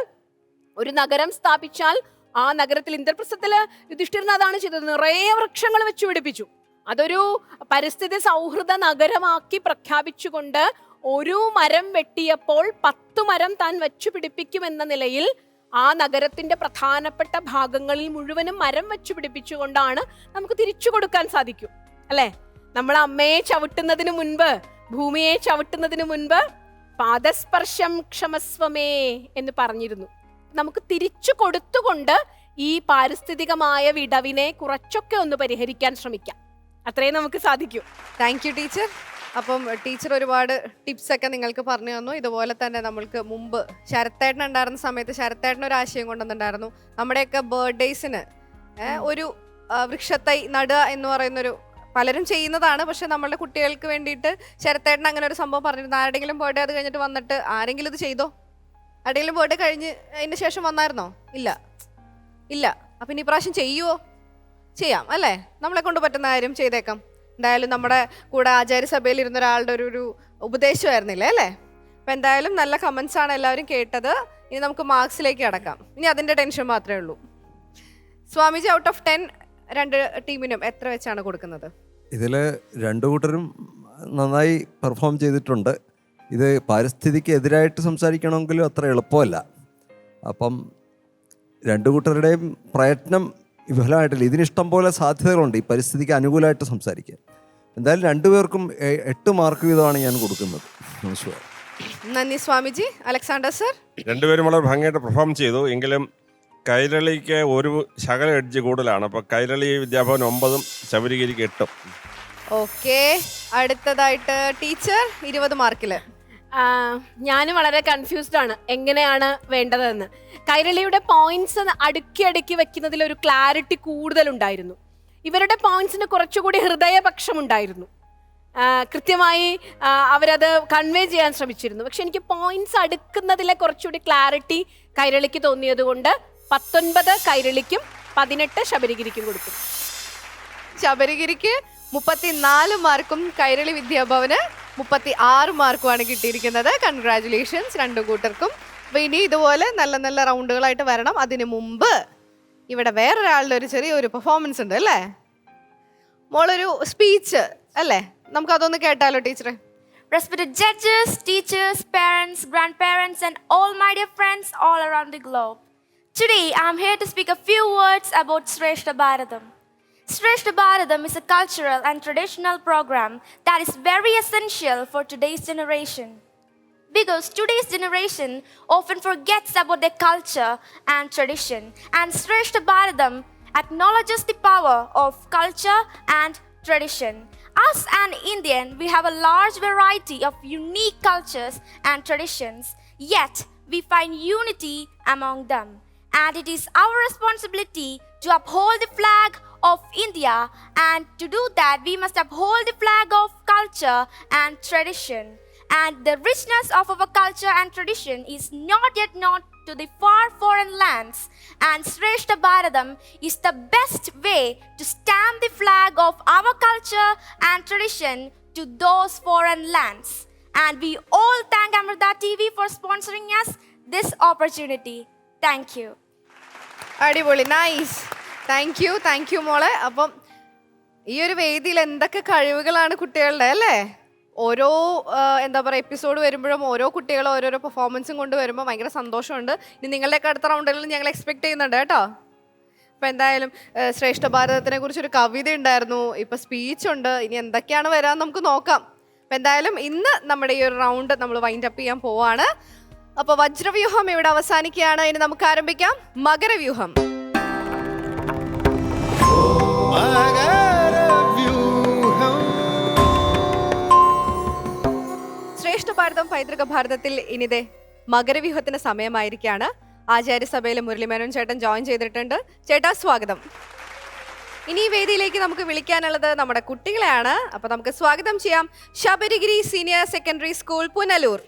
ഒരു നഗരം സ്ഥാപിച്ചാൽ ആ നഗരത്തിൽ ഇന്ദ്രപ്രസ്ഥത്തില് യുധിഷ്ഠിരൻ അതാണ് ചെയ്തത്, നിറയെ വൃക്ഷങ്ങൾ വെച്ചു പിടിപ്പിച്ചു. അതൊരു പരിസ്ഥിതി സൗഹൃദ നഗരമാക്കി പ്രഖ്യാപിച്ചുകൊണ്ട് ഒരു മരം വെട്ടിയപ്പോൾ 10 മരം താൻ വെച്ചു പിടിപ്പിക്കുമെന്ന നിലയിൽ ആ നഗരത്തിന്റെ പ്രധാനപ്പെട്ട ഭാഗങ്ങളിൽ മുഴുവനും മരം വെച്ചു പിടിപ്പിച്ചുകൊണ്ടാണ് നമുക്ക് തിരിച്ചു കൊടുക്കാൻ സാധിക്കും, അല്ലെ? നമ്മൾ അമ്മയെ ചവിട്ടുന്നതിന് മുൻപ്, ഭൂമിയെ ചവിട്ടുന്നതിന് മുൻപ് പാദസ്പർശം ക്ഷമസ്വമേ എന്ന് പറഞ്ഞിരുന്നു. നമുക്ക് തിരിച്ചു കൊടുത്തുകൊണ്ട് ഈ പാരിസ്ഥിതികമായ വിടവിനെ കുറച്ചൊക്കെ ഒന്ന് പരിഹരിക്കാൻ ശ്രമിക്കാം. അത്രേ നമുക്ക് സാധിക്കൂ. Thank you teacher. അപ്പം ടീച്ചർ ഒരുപാട് ടിപ്സ് ഒക്കെ നിങ്ങൾക്ക് പറഞ്ഞു തന്നു. ഇതുപോലെ തന്നെ നമ്മൾക്ക് മുമ്പ് ശരത്തേട്ടൻ ഉണ്ടായിരുന്ന സമയത്ത് ശരത്തേട്ടൻ ഒരു ആശയം കൊണ്ടുവന്നിട്ടുണ്ടായിരുന്നു. നമ്മുടെയൊക്കെ ബർത്ത്ഡേസിന് ഒരു വൃക്ഷത്തൈ നടുക എന്ന് പറയുന്നൊരു, പലരും ചെയ്യുന്നതാണ്, പക്ഷെ നമ്മളുടെ കുട്ടികൾക്ക് വേണ്ടിയിട്ട് ശരത്തേട്ടൻ അങ്ങനെ ഒരു സംഭവം പറഞ്ഞിരുന്നു. ആരുടെങ്കിലും ബർത്ത്ഡേ അത് കഴിഞ്ഞിട്ട് വന്നിട്ട് ആരെങ്കിലും ഇത് ചെയ്തോ? ആരുടെങ്കിലും ബർത്ത്ഡേ കഴിഞ്ഞ് അതിന് ശേഷം വന്നായിരുന്നോ? ഇല്ല. അപ്പം ഇനി പ്രാവശ്യം ചെയ്യുമോ? ചെയ്യാം, അല്ലേ? നമ്മളെ കൊണ്ട് പറ്റുന്ന കാര്യം ചെയ്തേക്കാം. എന്തായാലും നമ്മുടെ കൂടെ ആചാര്യസഭയിൽ ഇരുന്ന ഒരാളുടെ ഒരു ഉപദേശമായിരുന്നില്ലേ, അല്ലേ? അപ്പം എന്തായാലും നല്ല കമൻസ് ആണ് എല്ലാവരും കേട്ടത്. ഇനി നമുക്ക് മാർക്സിലേക്ക് കടക്കാം. ഇനി അതിൻ്റെ ടെൻഷൻ മാത്രമേ ഉള്ളൂ. സ്വാമിജി, ഔട്ട് ഓഫ് 10 രണ്ട് ടീമിനും എത്ര വെച്ചാണ് കൊടുക്കുന്നത്? ഇതിൽ രണ്ടു കൂട്ടരും നന്നായി പെർഫോം ചെയ്തിട്ടുണ്ട്. ഇത് പാരിസ്ഥിതിക്ക് എതിരായിട്ട് സംസാരിക്കണമെങ്കിലും അത്ര എളുപ്പമല്ല. അപ്പം രണ്ടു കൂട്ടരുടെയും പ്രയത്നം വിഫലമായിട്ടില്ല. ഇതിനിഷ്ടം പോലെ സാധ്യതകളുണ്ട് ഈ പരിസ്ഥിതിക്ക് അനുകൂലമായിട്ട് സംസാരിക്കാൻ. എന്തായാലും രണ്ടുപേർക്കും 8 മാർക്ക് വീതമാണ് ഞാൻ കൊടുക്കുന്നത്. നമസ്കാരം. നന്ദി സ്വാമിജി. Alexander sir? രണ്ടുപേരും വളരെ ഭംഗിയായിട്ട് പെർഫോം ചെയ്തു. എങ്കിലും കൈരളിക്ക് ഒരു ശകല എഡ്ജ് കൂടുതലാണ്. അപ്പോൾ കൈരളി വിദ്യാഭവൻ 9ഉം ശബരിഗിരിക്ക് 8ഉം. ഓക്കെ, അടുത്തതായിട്ട് ടീച്ചർ 20 മാർക്കിൽ. ഞാൻ വളരെ കൺഫ്യൂസ്ഡ് ആണ് എങ്ങനെയാണ് വേണ്ടതെന്ന്. കൈരളിയുടെ പോയിന്റ്സ് അടുക്കി അടുക്കി വെക്കുന്നതിൽ ഒരു ക്ലാരിറ്റി കൂടുതലുണ്ടായിരുന്നു. ഇവരുടെ പോയിന്റ്സിന് കുറച്ചുകൂടി ഹൃദയപക്ഷമുണ്ടായിരുന്നു. കൃത്യമായി അവരത് കൺവേ ചെയ്യാൻ ശ്രമിച്ചിരുന്നു. പക്ഷെ എനിക്ക് പോയിന്റ്സ് അടുക്കുന്നതിലെ കുറച്ചുകൂടി ക്ലാരിറ്റി കൈരളിക്ക് തോന്നിയത് കൊണ്ട് 19 കൈരളിക്കും 18 ശബരിഗിരിക്കും കൊടുക്കും. ശബരിഗിരിക്ക് 34 മാർക്കും കൈരളി വിദ്യാഭവന് 36 മാർക്കുമാണ് കിട്ടിയിരിക്കുന്നത്. കൺഗ്രാറ്റുലേഷൻസ് രണ്ടു കൂട്ടർക്കും. അപ്പൊ ഇനി ഇതുപോലെ നല്ല നല്ല റൗണ്ടുകളായിട്ട് വരണം. അതിനു മുമ്പ് ഇവിടെ വേറൊരാളുടെ ഒരു ചെറിയൊരു പെർഫോമൻസ് ഉണ്ട് അല്ലേ? മോളൊരു സ്പീച്ച് അല്ലേ? നമുക്ക് അതൊന്ന് കേട്ടാലോ ടീച്ചറെ? Respected judges, teachers, parents, grandparents, and all my dear friends all around the globe. Today, I'm here to speak a few words about Shrestha Bharatam. Shrestha Bharatam is a cultural and traditional program that is very essential for today's generation. Because today's generation often forgets about their culture and tradition, and Shrestha Bharatam acknowledges the power of culture and tradition. As an Indian, we have a large variety of unique cultures and traditions, yet we find unity among them. And it is our responsibility to uphold the flag of India, and to do that, we must uphold the flag of culture and tradition. And the richness of our culture and tradition is not yet known to the far foreign lands, and Shrestha Bharatam is the best way to stamp the flag of our culture and tradition to those foreign lands. And we all thank Amrita TV for sponsoring us this opportunity. Thank you. അടിപൊളി, nice. Thank you മോളെ. അപ്പം ഈ ഒരു വേദിയിൽ എന്തൊക്കെ കഴിവുകളാണ് കുട്ടികളുടെ അല്ലേ? ഓരോ എന്താ പറയുക എപ്പിസോഡ് വരുമ്പോഴും ഓരോ കുട്ടികളും ഓരോരോ പെർഫോമൻസും കൊണ്ട് വരുമ്പോൾ ഭയങ്കര സന്തോഷമുണ്ട്. ഇനി നിങ്ങളുടെയൊക്കെ അടുത്ത റൗണ്ടുകളിൽ ഞങ്ങൾ എക്സ്പെക്ട് ചെയ്യുന്നുണ്ട് കേട്ടോ. അപ്പം എന്തായാലും ശ്രേഷ്ഠ ഭാരതത്തിനെ കുറിച്ചൊരു കവിത ഉണ്ടായിരുന്നു, ഇപ്പം സ്പീച്ചുണ്ട്, ഇനി എന്തൊക്കെയാണ് വരാമെന്ന് നമുക്ക് നോക്കാം. അപ്പം എന്തായാലും ഇന്ന് നമ്മുടെ ഈ ഒരു റൗണ്ട് നമ്മൾ വൈൻഡ് അപ്പ് ചെയ്യാൻ പോവാണ്. അപ്പോൾ വജ്രവ്യൂഹം ഇവിടെ അവസാനിക്കുകയാണ്. ഇനി നമുക്ക് ആരംഭിക്കാം മകരവ്യൂഹം. ശ്രേഷ്ഠ ഭാരതം പൈതൃക ഭാരതത്തിൽ ഇനിതേ മകരവ്യൂഹത്തിന് സമയമായിരിക്കുകയാണ്. ആചാര്യസഭയിൽ മുരളിമേനോൻ ചേട്ടൻ ജോയിൻ ചെയ്തിട്ടുണ്ട്. ചേട്ടാ സ്വാഗതം. ഇനി ഈ വേദിയിലേക്ക് നമുക്ക് വിളിക്കാനുള്ളത് നമ്മുടെ കുട്ടികളെയാണ്. അപ്പൊ നമുക്ക് സ്വാഗതം ചെയ്യാം Sabarigiri senior secondary school Punalur.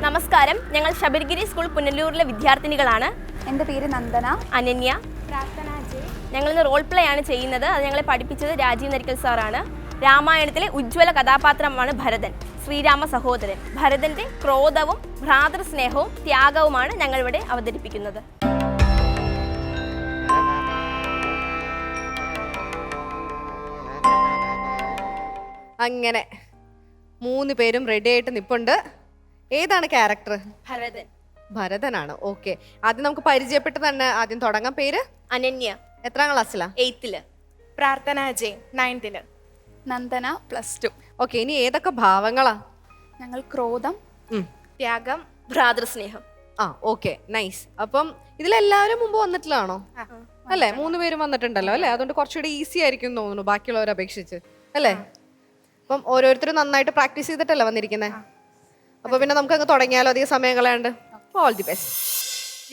നമസ്കാരം, ഞങ്ങൾ ശബരിഗിരി സ്കൂൾ പുനലൂരിലെ വിദ്യാർത്ഥിനികളാണ്. എൻ്റെ പേര് നന്ദന. അനന്യ. പ്രാർത്ഥന ജെ. ഞങ്ങളിന്ന് റോൾ പ്ലേ ആണ് ചെയ്യുന്നത്. അത് ഞങ്ങളെ പഠിപ്പിച്ചത് രാജീവ് നരിക്കൽ സാറാണ്. രാമായണത്തിലെ ഉജ്ജ്വല കഥാപാത്രമാണ് ഭരതൻ, ശ്രീരാമ സഹോദരൻ. ഭരതൻ്റെ ക്രോധവും ഭ്രാതൃസ്നേഹവും ത്യാഗവുമാണ് ഞങ്ങളിവിടെ അവതരിപ്പിക്കുന്നത്. അങ്ങനെ 3 പേരും റെഡി ആയിട്ട് നിപ്പുണ്ട്. ഏതാണ് ക്യാരക്ടർ? ഭരതൻ. ഭരതനാണ്. ഓക്കെ, ആദ്യം നമുക്ക് പരിചയപ്പെട്ട് തന്നെ ആദ്യം തുടങ്ങാം. പേര്? അനന്യ. എത്രാം ക്ലാസ്സിലാ? 8th. പ്രാർത്ഥന ജെ 9th. നന്ദന +2. ഓക്കെ, ഇനി ഏതൊക്കെ ഭാവങ്ങളാ? ഞങ്ങൾ ക്രോധം, ത്യാഗം, ഭ്രാതൃസ്നേഹം. Okay, nice. അപ്പം ഇതിലെല്ലാവരും മുമ്പ് വന്നിട്ടുള്ളതാണോ? അല്ലേ, 3 പേരും വന്നിട്ടുണ്ടല്ലോ അല്ലേ? അതുകൊണ്ട് കുറച്ചുകൂടി ഈസി ആയിരിക്കും തോന്നുന്നു ബാക്കിയുള്ളവരെ അപേക്ഷിച്ച് അല്ലേ? അപ്പം ഓരോരുത്തരും നന്നായിട്ട് പ്രാക്ടീസ് ചെയ്തിട്ടല്ലേ വന്നിരിക്കുന്നത്. അപ്പൊ പിന്നെ നമുക്ക് അങ്ങ് തുടങ്ങിയാലോ, അധികം സമയം കളയാണ്ട്. All the best.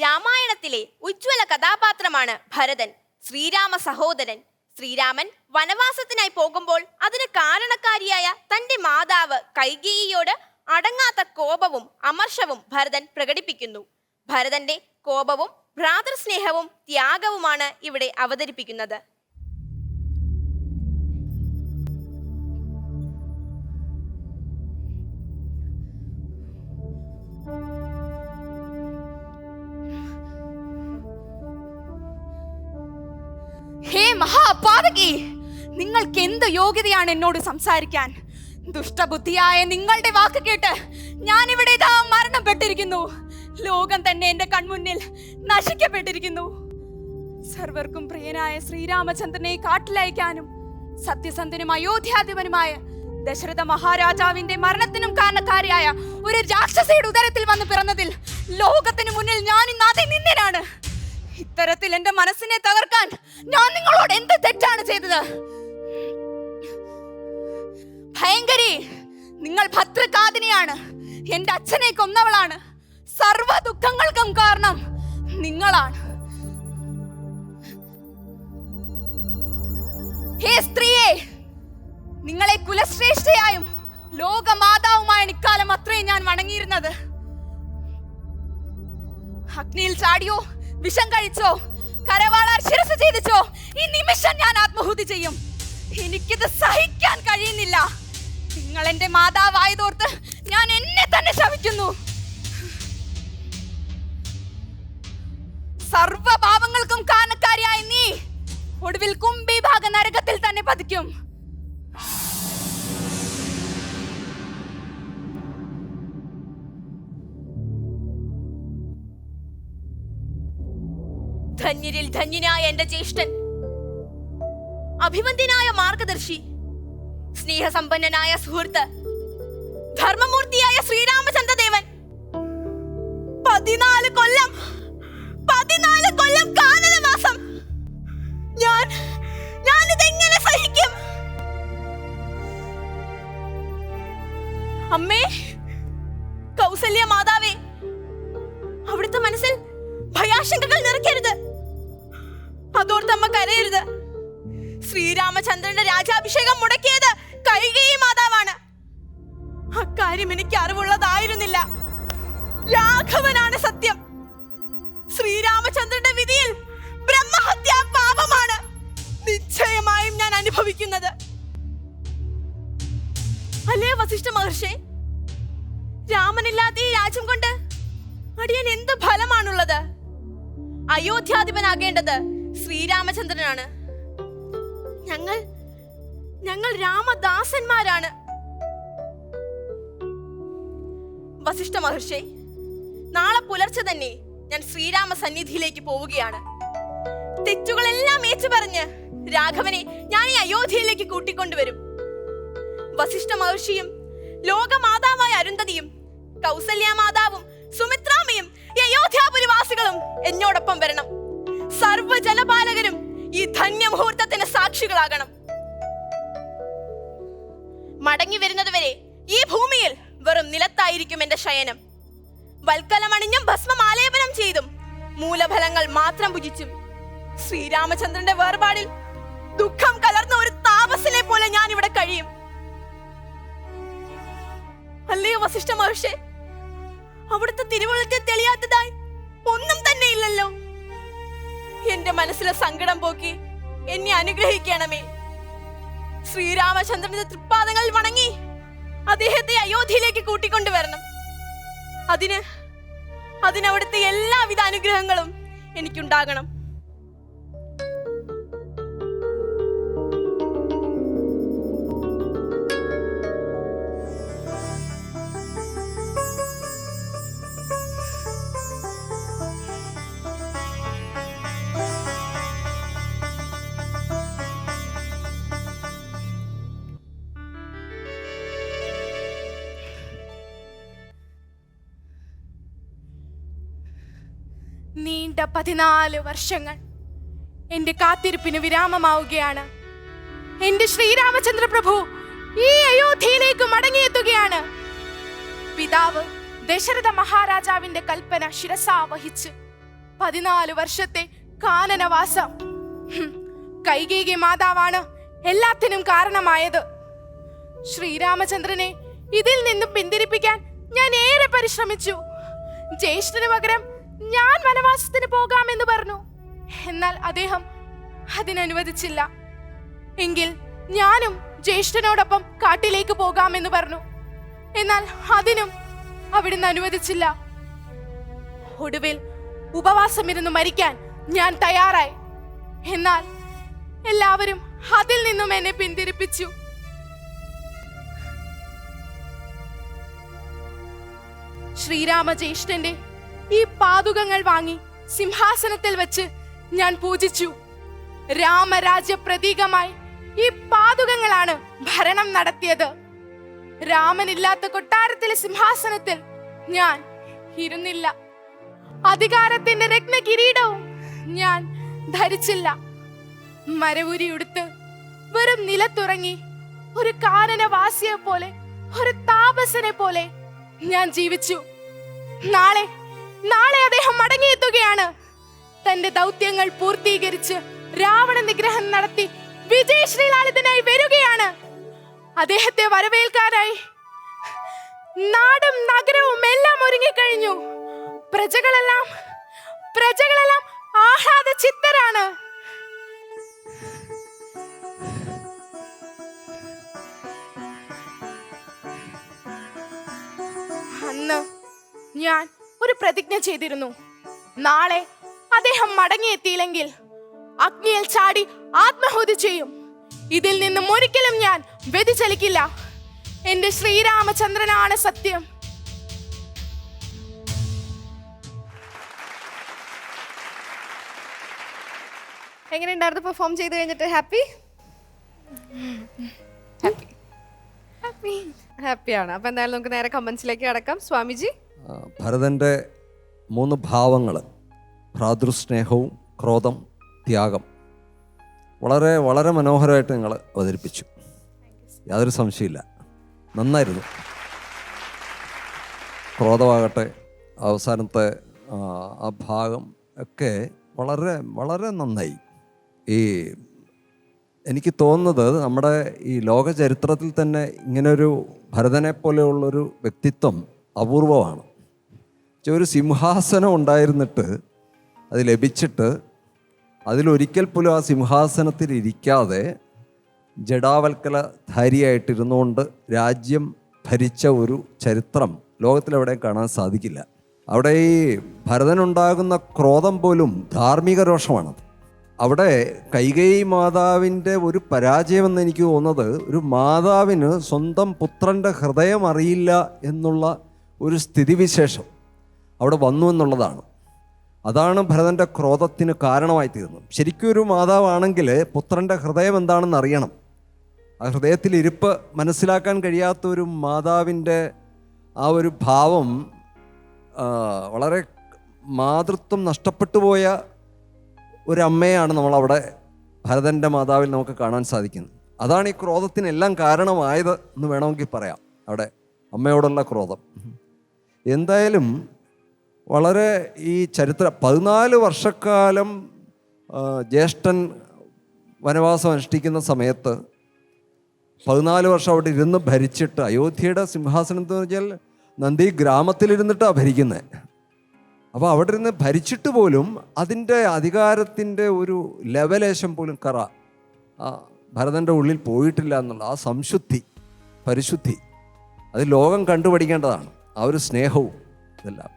രാമായണത്തിലെ ഉജ്ജ്വല കഥാപാത്രമാണ് ഭരതൻ, ശ്രീരാമ സഹോദരൻ. ശ്രീരാമൻ വനവാസത്തിനായി പോകുമ്പോൾ അതിന് കാരണക്കാരിയായ തന്റെ മാതാവ് കൈകേയിയോട് അടങ്ങാത്ത കോപവും അമർഷവും ഭരതൻ പ്രകടിപ്പിക്കുന്നു. ഭരതന്റെ കോപവും ഭ്രാതൃസ്നേഹവും ത്യാഗവുമാണ് ഇവിടെ അവതരിപ്പിക്കുന്നത്. ഹേ മഹാപാതകി, നിങ്ങൾക്ക് എന്ത് യോഗ്യതയാണ് എന്നോട് സംസാരിക്കാൻ? ദുഷ്ടബുദ്ധിയായ നിങ്ങളുടെ വാക്ക് കേട്ട് ഞാൻ ഇവിടെ ഇതാ മരണപ്പെട്ടിരിക്കുന്നു. ലോകം തന്നെ എന്റെ കൺമുന്നിൽ നശിക്കപ്പെട്ടിരിക്കുന്നു. സർവർക്കും പ്രിയനായ ശ്രീരാമചന്ദ്രനെ കാട്ടിലയക്കാനും സത്യസന്ധനും അയോധ്യാധിപനുമായ ദശരഥ മഹാരാജാവിന്റെ മരണത്തിനും കാരണക്കാരിയായ ഒരു രാക്ഷസിയുടെ ഉദരത്തിൽ വന്ന് പിറന്നതിൽ ലോകത്തിന് മുന്നിൽ ഞാൻ ഇന്ന് അതിനിന്ദനാണ്. ഇത്തരത്തിൽ എന്റെ മനസ്സിനെ തകർക്കാൻ ഞാൻ നിങ്ങളോട് എന്ത് തെറ്റാണ് ചെയ്തത്? ഭയങ്കരി, നിങ്ങൾ ഭദ്രകാദിനിയാണ്. എന്റെ അച്ഛനെ കൊന്നവളാണ്. സർവ ദുഃഖങ്ങൾക്കും കാരണം നിങ്ങളാണ്. ഹേ സ്ത്രീയെ, നിങ്ങളെ കുലശ്രേഷ്ഠയായും ലോകമാതാവുമായാണ് ഇക്കാലം അത്രയും ഞാൻ വണങ്ങിയിരുന്നത്. അഗ്നിയിൽ ചാടിയോ, വിഷം കഴിച്ചോ, കരവാളാൽ ശിരസ് ഛേദിച്ചോ, ഈ നിമിഷം ഞാൻ ആത്മഹത്യ ചെയ്യും. എനിക്കിത് സഹിക്കാൻ കഴിയുന്നില്ല. നിങ്ങൾ എന്റെ മാതാവായതോർത്ത് ഞാൻ എന്നെ തന്നെ ശപിക്കുന്നു. സർവ പാപങ്ങൾക്കും കാരണക്കാരിയായ നീ ഒടുവിൽ കുംഭീഭാഗ നരകത്തിൽ തന്നെ പതിക്കും. ധന്യരിൽ ധന്യനായ എന്റെ ജ്യേഷ്ഠൻ, അഭിമന്യനായ മാർഗദർശി, സ്നേഹസമ്പന്നനായ സുഹൃത്ത്, ധർമ്മമൂർത്തിയായ ശ്രീരാമചന്ദ്രദേവൻ 14 കൊല്ലം കാനനവാസം. ഞാനിതെങ്ങനെ സഹിക്കും? അമ്മേ, കൗസല്യ മാതാവേ, അവിടുത്തെ മനസ്സിൽ ഭയാശങ്കകൾ നിറയ്ക്കരുത്. അതോർത്ത് അമ്മ കരയരുത്. ശ്രീരാമചന്ദ്രന്റെ രാജാഭിഷേകം മുടക്കിയത് കൈകേയി മാതാവാണ്. അക്കാര്യം എനിക്ക് അറിവുള്ളതായിരുന്നില്ല. രാഘവനാണ് സത്യം. ശ്രീരാമചന്ദ്രന്റെ വിധിയിൽ ബ്രഹ്മഹത്യാ പാപമാണ് നിശ്ചയമായും ഞാൻ അനുഭവിക്കുന്നത്. അല്ലേ വസിഷ്ഠ മഹർഷി? രാമനില്ലാത്ത ഈ രാജ്യം കൊണ്ട് അടിയൻ എന്ത് ഫലമാണുള്ളത്? അയോധ്യാധിപനാകേണ്ടത് ശ്രീരാമചന്ദ്രനാണ്. ഞങ്ങൾ രാമദാസന്മാരാണ്. വസിഷ്ഠ മഹർഷി, നാളെ പുലർച്ചെ തന്നെ ഞാൻ ശ്രീരാമ സന്നിധിയിലേക്ക് പോവുകയാണ്. തെറ്റുകളെല്ലാം ഏച്ചു പറഞ്ഞ് രാഘവനെ ഞാൻ ഈ അയോധ്യയിലേക്ക് കൂട്ടിക്കൊണ്ടുവരും. വസിഷ്ഠ മഹർഷിയും ലോകമാതാവായ അരുന്ധതിയും കൗസല്യ മാതാവും സുമിത്രാമയും ഈ അയോധ്യാപുരിവാസികളും എന്നോടൊപ്പം വരണം. സർവ്വ ജലപാലകരും ഈ ധന്യമുഹൂർത്തത്തിന് സാക്ഷികളാകണം. മടങ്ങി വരുന്നതുവരെ ഈ ഭൂമിയിൽ വെറും നിലത്തായിരിക്കും എന്റെ ശയനം. വൽക്കലമണിഞ്ഞും ഭസ്മമാലേപനം ചെയ്തും മൂലഫലങ്ങൾ മാത്രം ഭുജിച്ചും ശ്രീരാമചന്ദ്രന്റെ വേർപാടിൽ ദുഃഖം കലർന്ന ഒരു താപസിനെ പോലെ ഞാൻ ഇവിടെ കഴിയും. അല്ലയോ വസിഷ്ഠ മഹർഷി? അവിടുത്തെ തിരുവുള്ളത്തിൽ തെളിയാത്തതായി ഒന്നും തന്നെ ഇല്ലല്ലോ. എന്റെ മനസ്സിലെ സങ്കടം പോക്കി എന്നെ അനുഗ്രഹിക്കണമേ. ശ്രീരാമചന്ദ്രന്റെ തൃപ്പാദങ്ങളിൽ വണങ്ങി അദ്ദേഹത്തെ അയോധ്യയിലേക്ക് കൂട്ടിക്കൊണ്ടുവരണം. അതിനവിടുത്തെ എല്ലാവിധ അനുഗ്രഹങ്ങളും എനിക്കുണ്ടാകണം. നീണ്ട 14 വർഷങ്ങൾ എന്റെ കാത്തിരിപ്പിന് വിരാമമാവുകയാണ്. എന്റെ ശ്രീരാമചന്ദ്ര പ്രഭു ഈ അയോധ്യയിലേക്ക് മടങ്ങിയെത്തുകയാണ്. പിതാവ് ദശരഥ മഹാരാജാവിന്റെ കൽപ്പന ശിരസാ വഹിച്ച് 14 വർഷത്തെ കാനനവാസം കൈകേയി മാതാവാണ് എല്ലാത്തിനും കാരണമായത്. ശ്രീരാമചന്ദ്രനെ ഇതിൽ നിന്നും പിന്തിരിപ്പിക്കാൻ ഞാൻ ഏറെ പരിശ്രമിച്ചു. ജ്യേഷ്ഠന് പകരം ഞാൻ വനവാസത്തിന് പോകാമെന്ന് പറഞ്ഞു. എന്നാൽ അദ്ദേഹം അതിനനുവദിച്ചില്ല. എങ്കിൽ ഞാനും ജ്യേഷ്ഠനോടൊപ്പം കാട്ടിലേക്ക് പോകാമെന്ന് പറഞ്ഞു. എന്നാൽ അതിനും അവിടുന്ന് അനുവദിച്ചില്ല. ഒടുവിൽ ഉപവാസമിരുന്ന് മരിക്കാൻ ഞാൻ തയ്യാറായി. എന്നാൽ എല്ലാവരും അതിൽ നിന്നും എന്നെ പിന്തിരിപ്പിച്ചു. ശ്രീരാമ ജ്യേഷ്ഠന്റെ ഈ പാദുകങ്ങൾ വാങ്ങി സിംഹാസനത്തിൽ വെച്ച് ഞാൻ പൂജിച്ചു. രാമരാജ്യ പ്രതീകമായി ഈ പാദുകങ്ങളാണ് ഭരണം നടത്തിയത്. രാമനില്ലാത്ത കൊട്ടാരത്തിലെ സിംഹാസനത്തിൽ ഞാൻ ഇരുന്നില്ല. അധികാരത്തിന്റെ രത്നകിരീടവും ഞാൻ ധരിച്ചില്ല. മരവുരി ഉടുത്ത് വെറും നിലത്തുറങ്ങി ഒരു കാനനവാസിയെ പോലെ, ഒരു താപസനെ പോലെ ഞാൻ ജീവിച്ചു. നാളെ അദ്ദേഹം മടങ്ങിയെത്തുകയാണ്. തന്റെ ദൗത്യങ്ങൾ പൂർത്തീകരിച്ച് രാവണ നിഗ്രഹം നടത്തി വിജയശ്രീലാളിതനായി വരികയാണ്. അദ്ദേഹത്തെ വരവേൽക്കാനായി നാടും നഗരവും എല്ലാം ഒരുങ്ങിക്കഴിഞ്ഞു. പ്രജകളെല്ലാം ആഹ്ലാദ ചിത്തരാണ്. അന്ന് ഞാൻ ഒരു പ്രതിജ്ഞ ചെയ്തിരുന്നു. നാളെ അദ്ദേഹം മടങ്ങിയെത്തിയില്ലെങ്കിൽ അഗ്നിയിൽ ചാടി ആത്മാഹുതി ചെയ്യും. ഇതിൽ നിന്നും ഒരിക്കലും ഞാൻ വ്യതിചലിക്കില്ല. എന്റെ ശ്രീരാമചന്ദ്രനാണ് സത്യം. എങ്ങനെയുണ്ടായിരുന്നു പെർഫോം ചെയ്ത് കഴിഞ്ഞിട്ട്? ഹാപ്പി ഹാപ്പിയാണ്. അപ്പൊ എന്തായാലും നമുക്ക് നേരെ കമന്റ്സിലേക്ക് കടക്കാം. സ്വാമിജി, ഭരതൻ്റെ 3 ഭാവങ്ങൾ, ഭ്രാതൃസ്നേഹവും ക്രോധം, ത്യാഗം, വളരെ വളരെ മനോഹരമായിട്ട് നിങ്ങൾ അവതരിപ്പിച്ചു. യാതൊരു സംശയമില്ല, നന്നായിരുന്നു. ക്രോധമാകട്ടെ, അവസാനത്തെ ആ ഭാഗം ഒക്കെ വളരെ വളരെ നന്നായി. എനിക്ക് തോന്നുന്നത് നമ്മുടെ ഈ ലോക ചരിത്രത്തിൽ തന്നെ ഇങ്ങനൊരു ഭരതനെ പോലെയുള്ളൊരു വ്യക്തിത്വം അപൂർവമാണ്. ഒരു സിംഹാസനം ഉണ്ടായിരുന്നിട്ട് അത് ലഭിച്ചിട്ട് അതിലൊരിക്കൽ പോലും ആ സിംഹാസനത്തിൽ ഇരിക്കാതെ ജഡാവൽക്കലധാരിയായിട്ടിരുന്നുകൊണ്ട് രാജ്യം ഭരിച്ച ഒരു ചരിത്രം ലോകത്തിലെവിടെയും കാണാൻ സാധിക്കില്ല. അവിടെ ഈ ഭരതനുണ്ടാകുന്ന ക്രോധം പോലും ധാർമ്മിക രോഷമാണത്. അവിടെ കൈകേയി മാതാവിൻ്റെ ഒരു പരാജയമെന്ന് എനിക്ക് തോന്നുന്നത്, ഒരു മാതാവിന് സ്വന്തം പുത്രൻ്റെ ഹൃദയം അറിയില്ല എന്നുള്ള ഒരു സ്ഥിതിവിശേഷം അവിടെ വന്നു എന്നുള്ളതാണ്. അതാണ് ഭരതൻ്റെ ക്രോധത്തിന് കാരണമായി തീർന്നത്. ശരിക്കും ഒരു മാതാവാണെങ്കിൽ പുത്രൻ്റെ ഹൃദയം എന്താണെന്ന് അറിയണം. ആ ഹൃദയത്തിലിരിപ്പ് മനസ്സിലാക്കാൻ കഴിയാത്ത ഒരു മാതാവിൻ്റെ ആ ഒരു ഭാവം, വളരെ മാതൃത്വം നഷ്ടപ്പെട്ടു പോയ ഒരമ്മയാണ് നമ്മളവിടെ ഭരതൻ്റെ മാതാവിൽ നമുക്ക് കാണാൻ സാധിക്കുന്നത്. അതാണ് ഈ ക്രോധത്തിനെല്ലാം കാരണമായത് എന്ന് വേണമെങ്കിൽ പറയാം. അവിടെ അമ്മയോടുള്ള ക്രോധം എന്തായാലും വളരെ ഈ 14 വർഷക്കാലം ജ്യേഷ്ഠൻ വനവാസം അനുഷ്ഠിക്കുന്ന സമയത്ത് 14 വർഷം അവിടെ ഇരുന്ന് ഭരിച്ചിട്ട്, അയോധ്യയുടെ സിംഹാസനം എന്ന് വെച്ചാൽ നന്ദി ഗ്രാമത്തിലിരുന്നിട്ടാണ് ഭരിക്കുന്നത്. അപ്പോൾ അവിടെ ഇരുന്ന് ഭരിച്ചിട്ട് പോലും അതിൻ്റെ അധികാരത്തിൻ്റെ ഒരു ലെവലേശം പോലും ഭരതൻ്റെ ഉള്ളിൽ പോയിട്ടില്ല എന്നുള്ള ആ സംശുദ്ധി, പരിശുദ്ധി, അത് ലോകം കണ്ടുപഠിക്കേണ്ടതാണ്. ആ ഒരു സ്നേഹവും ഇതെല്ലാം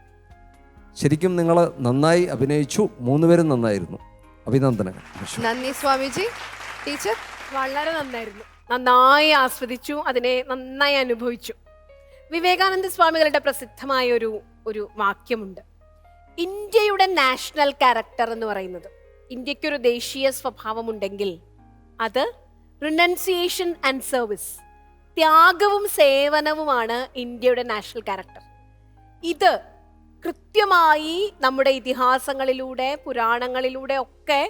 ശരിക്കും നിങ്ങൾ നന്നായി അഭിനയിച്ചു. 3 പേരും നന്നായിരുന്നു. അഭിനന്ദനങ്ങൾ. നന്ദി സ്വാമിജി. ടീച്ചർ, വളരെ നന്നായിരുന്നു. നന്നായി ആസ്വദിച്ചു, അതിനെ നന്നായി അനുഭവിച്ചു. വിവേകാനന്ദ സ്വാമികളുടെ പ്രസിദ്ധമായ ഒരു വാക്യമുണ്ട്. ഇന്ത്യയുടെ നാഷണൽ ക്യാരക്ടർ എന്ന് പറയുന്നത്, ഇന്ത്യക്കൊരു ദേശീയ സ്വഭാവമുണ്ടെങ്കിൽ അത് റിനൗൺസിയേഷൻ ആൻഡ് സർവീസ്, ത്യാഗവും സേവനവുമാണ് ഇന്ത്യയുടെ നാഷണൽ ക്യാരക്ടർ. ഇത് കൃത്യമായി നമ്മുടെ ഇതിഹാസങ്ങളിലൂടെ, പുരാണങ്ങളിലൂടെ ഒക്കെ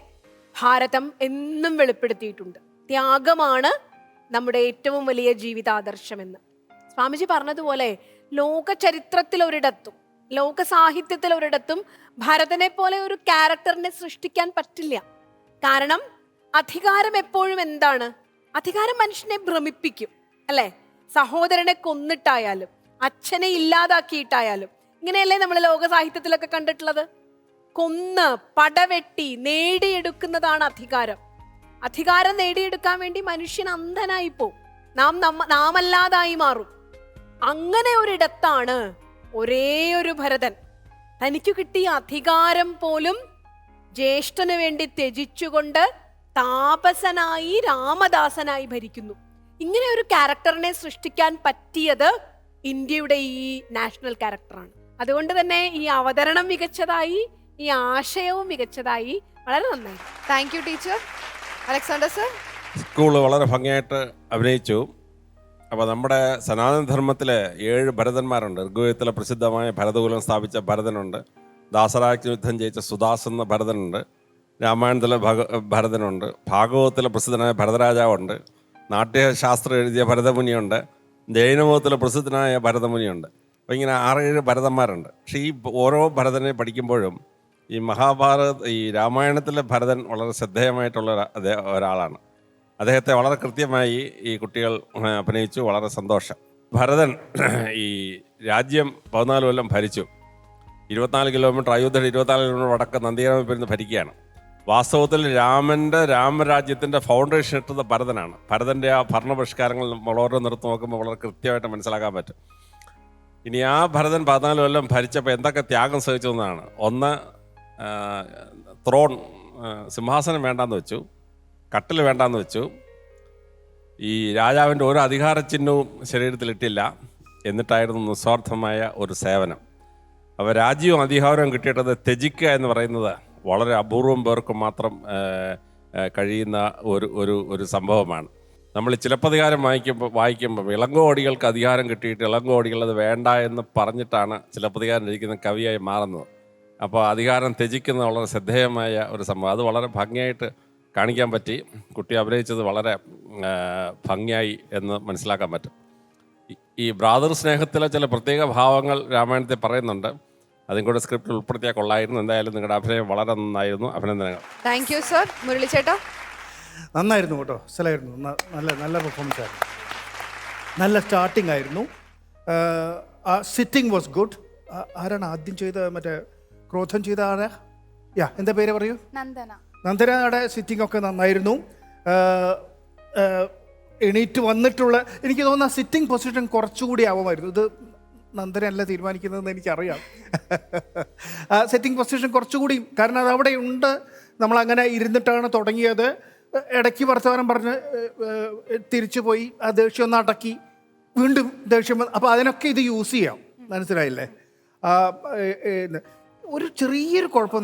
ഭാരതം എന്നും വെളിപ്പെടുത്തിയിട്ടുണ്ട്. ത്യാഗമാണ് നമ്മുടെ ഏറ്റവും വലിയ ജീവിതാദർശമെന്ന് സ്വാമിജി പറഞ്ഞതുപോലെ ലോക ചരിത്രത്തിൽ ഒരിടത്തും, ലോക സാഹിത്യത്തിൽ ഒരിടത്തും ഭരതനെ പോലെ ഒരു ക്യാരക്ടറിനെ സൃഷ്ടിക്കാൻ പറ്റില്ല. കാരണം അധികാരം എപ്പോഴും എന്താണ്? അധികാരം മനുഷ്യനെ ഭ്രമിപ്പിക്കും, അല്ലെ? സഹോദരനെ കൊന്നിട്ടായാലും അച്ഛനെ ഇല്ലാതാക്കിയിട്ടായാലും ഇങ്ങനെയല്ലേ നമ്മൾ ലോക സാഹിത്യത്തിലൊക്കെ കണ്ടിട്ടുള്ളത്. കൊന്ന് പടവെട്ടി നേടിയെടുക്കുന്നതാണ് അധികാരം. അധികാരം നേടിയെടുക്കാൻ വേണ്ടി മനുഷ്യൻ അന്ധനായി പോവും, നാമല്ലാതായി മാറും. അങ്ങനെ ഒരിടത്താണ് ഒരേ ഒരു ഭരതൻ തനിക്ക് കിട്ടിയ അധികാരം പോലും ജ്യേഷ്ഠന് വേണ്ടി ത്യജിച്ചുകൊണ്ട് താപസനായി രാമദാസനായി ഭരിക്കുന്നു. ഇങ്ങനെ ഒരു ക്യാരക്ടറിനെ സൃഷ്ടിക്കാൻ പറ്റിയത് ഇന്ത്യയുടെ ഈ നാഷണൽ ക്യാരക്ടറാണ്. അതുകൊണ്ട് തന്നെ ഈ അവതരണം മികച്ചതായി, ഈ ആശയവും മികച്ചതായി. വളരെ നന്നായി. Thank you teacher. Alexander sir? School വളരെ ഭംഗിയായിട്ട് അഭിനയിച്ചു. അപ്പോൾ നമ്മുടെ സനാതനധർമ്മത്തിലെ 7 ഭരതന്മാരുണ്ട്. ഋഗ്വേദത്തിലെ പ്രസിദ്ധമായ ഭരതകുലം സ്ഥാപിച്ച ഭരതനുണ്ട്, ദാസരാജ്ഞ യുദ്ധം ജയിച്ച സുദാസ് എന്ന ഭരതനുണ്ട്, രാമായണത്തിലെ ഭരതനുണ്ട്, ഭാഗവതത്തിലെ പ്രസിദ്ധനായ ഭരതരാജാവുണ്ട്, നാട്യശാസ്ത്രം എഴുതിയ ഭരതമുനിയുണ്ട്, ജൈനമതത്തിലെ പ്രസിദ്ധനായ ഭരതമുനിയുണ്ട്. അപ്പോൾ ഇങ്ങനെ 6-7 ഭരതന്മാരുണ്ട്. പക്ഷേ ഈ ഓരോ ഭരതനെ പഠിക്കുമ്പോഴും ഈ ഈ രാമായണത്തിലെ ഭരതൻ വളരെ ശ്രദ്ധേയമായിട്ടുള്ള ഒരാളാണ്. അദ്ദേഹത്തെ വളരെ കൃത്യമായി ഈ കുട്ടികൾ അഭിനയിച്ചു. വളരെ സന്തോഷം. ഭരതൻ ഈ രാജ്യം 14 കൊല്ലം ഭരിച്ചു. 24 കിലോമീറ്റർ അയോധ്യയുടെ 24 കിലോമീറ്റർ വടക്ക് നന്ദിഗ്രാമിൽ ഭരിക്കുകയാണ്. വാസ്തവത്തിൽ രാമരാജ്യത്തിൻ്റെ ഫൗണ്ടേഷൻ ഇട്ടത് ഭരതനാണ്. ഭരതൻ്റെ ആ ഭരണപരിഷ്കാരങ്ങൾ വളരെ നിർത്തി നോക്കുമ്പോൾ വളരെ കൃത്യമായിട്ട് മനസ്സിലാക്കാൻ പറ്റും. ഇനി ആ ഭരതൻ 14 കൊല്ലം ഭരിച്ചപ്പോൾ എന്തൊക്കെ ത്യാഗം സഹിച്ചതെന്നാണ്. ഒന്ന്, സിംഹാസനം വേണ്ടാന്ന് വെച്ചു, കട്ടിൽ വേണ്ടാന്ന് വെച്ചു, ഈ രാജാവിൻ്റെ ഒരു അധികാര ചിഹ്നവും ശരീരത്തിലിട്ടില്ല. എന്നിട്ടായിരുന്നു നിസ്വാർത്ഥമായ ഒരു സേവനം. അപ്പോൾ രാജ്യവും അധികാരവും കിട്ടിയിട്ടത് ത്യജിക്കുക എന്ന് പറയുന്നത് വളരെ അപൂർവം പേർക്ക് മാത്രം കഴിയുന്ന ഒരു സംഭവമാണ്. നമ്മൾ ചിലപ്പതികാരം വായിക്കുമ്പോൾ ഇളങ്കോടികൾക്ക് അധികാരം കിട്ടിയിട്ട് ഇളങ്കോടികൾ അത് വേണ്ട എന്ന് പറഞ്ഞിട്ടാണ് ചിലപ്പതികാരം രചിക്കുന്ന കവിയായി മാറുന്നത്. അപ്പോൾ അധികാരം ത്യജിക്കുന്ന വളരെ ശ്രദ്ധേയമായ ഒരു സംഭവം. അത് വളരെ ഭംഗിയായിട്ട് കാണിക്കാൻ പറ്റി. കുട്ടി അഭിനയിച്ചത് വളരെ ഭംഗിയായി എന്ന് മനസ്സിലാക്കാൻ പറ്റും. ഈ ഭ്രാതൃ സ്നേഹത്തിലെ ചില പ്രത്യേക ഭാവങ്ങൾ രാമായണത്തിൽ പറയുന്നുണ്ട്. അതും കൂടെ സ്ക്രിപ്റ്റിൽ ഉൾപ്പെടുത്തിയാൽ കൊള്ളായിരുന്നു. എന്തായാലും നിങ്ങളുടെ അഭിനയം വളരെ നന്നായിരുന്നു. അഭിനന്ദനങ്ങൾ. Thank you sir. മുരളി ചേട്ടാ? നന്നായിരുന്നു കേട്ടോ, സ്ഥലമായിരുന്നു. നല്ല പെർഫോമൻസ് ആയിരുന്നു. നല്ല സ്റ്റാർട്ടിംഗ് ആയിരുന്നു. ആ സിറ്റിംഗ് വാസ് ഗുഡ്. ആരാണ് ആദ്യം ചെയ്ത മറ്റേ ക്രോധം ചെയ്ത ആരാ? എന്താ പേര് പറയൂ? നന്ദനയുടെ സിറ്റിംഗ് ഒക്കെ നന്നായിരുന്നു. എണീറ്റ് വന്നിട്ടുള്ള എനിക്ക് തോന്നുന്ന സിറ്റിംഗ് പൊസിഷൻ കുറച്ചുകൂടി ആവുമായിരുന്നു. ഇത് നന്ദനല്ല തീരുമാനിക്കുന്നതെന്ന് എനിക്കറിയാം. സിറ്റിംഗ് പൊസിഷൻ കുറച്ചുകൂടി, കാരണം അത് അവിടെ ഉണ്ട്. നമ്മളങ്ങനെ ഇരുന്നിട്ടാണ് തുടങ്ങിയത്. ഇടയ്ക്ക് വർത്തമാനം പറഞ്ഞ് തിരിച്ചു പോയി, ആ ദേഷ്യം ഒന്ന് അടക്കി വീണ്ടും ദേഷ്യം. അപ്പോൾ അതിനൊക്കെ ഇത് യൂസ് ചെയ്യാം. മനസ്സിലായില്ലേ? ഒരു ചെറിയൊരു കുഴപ്പം,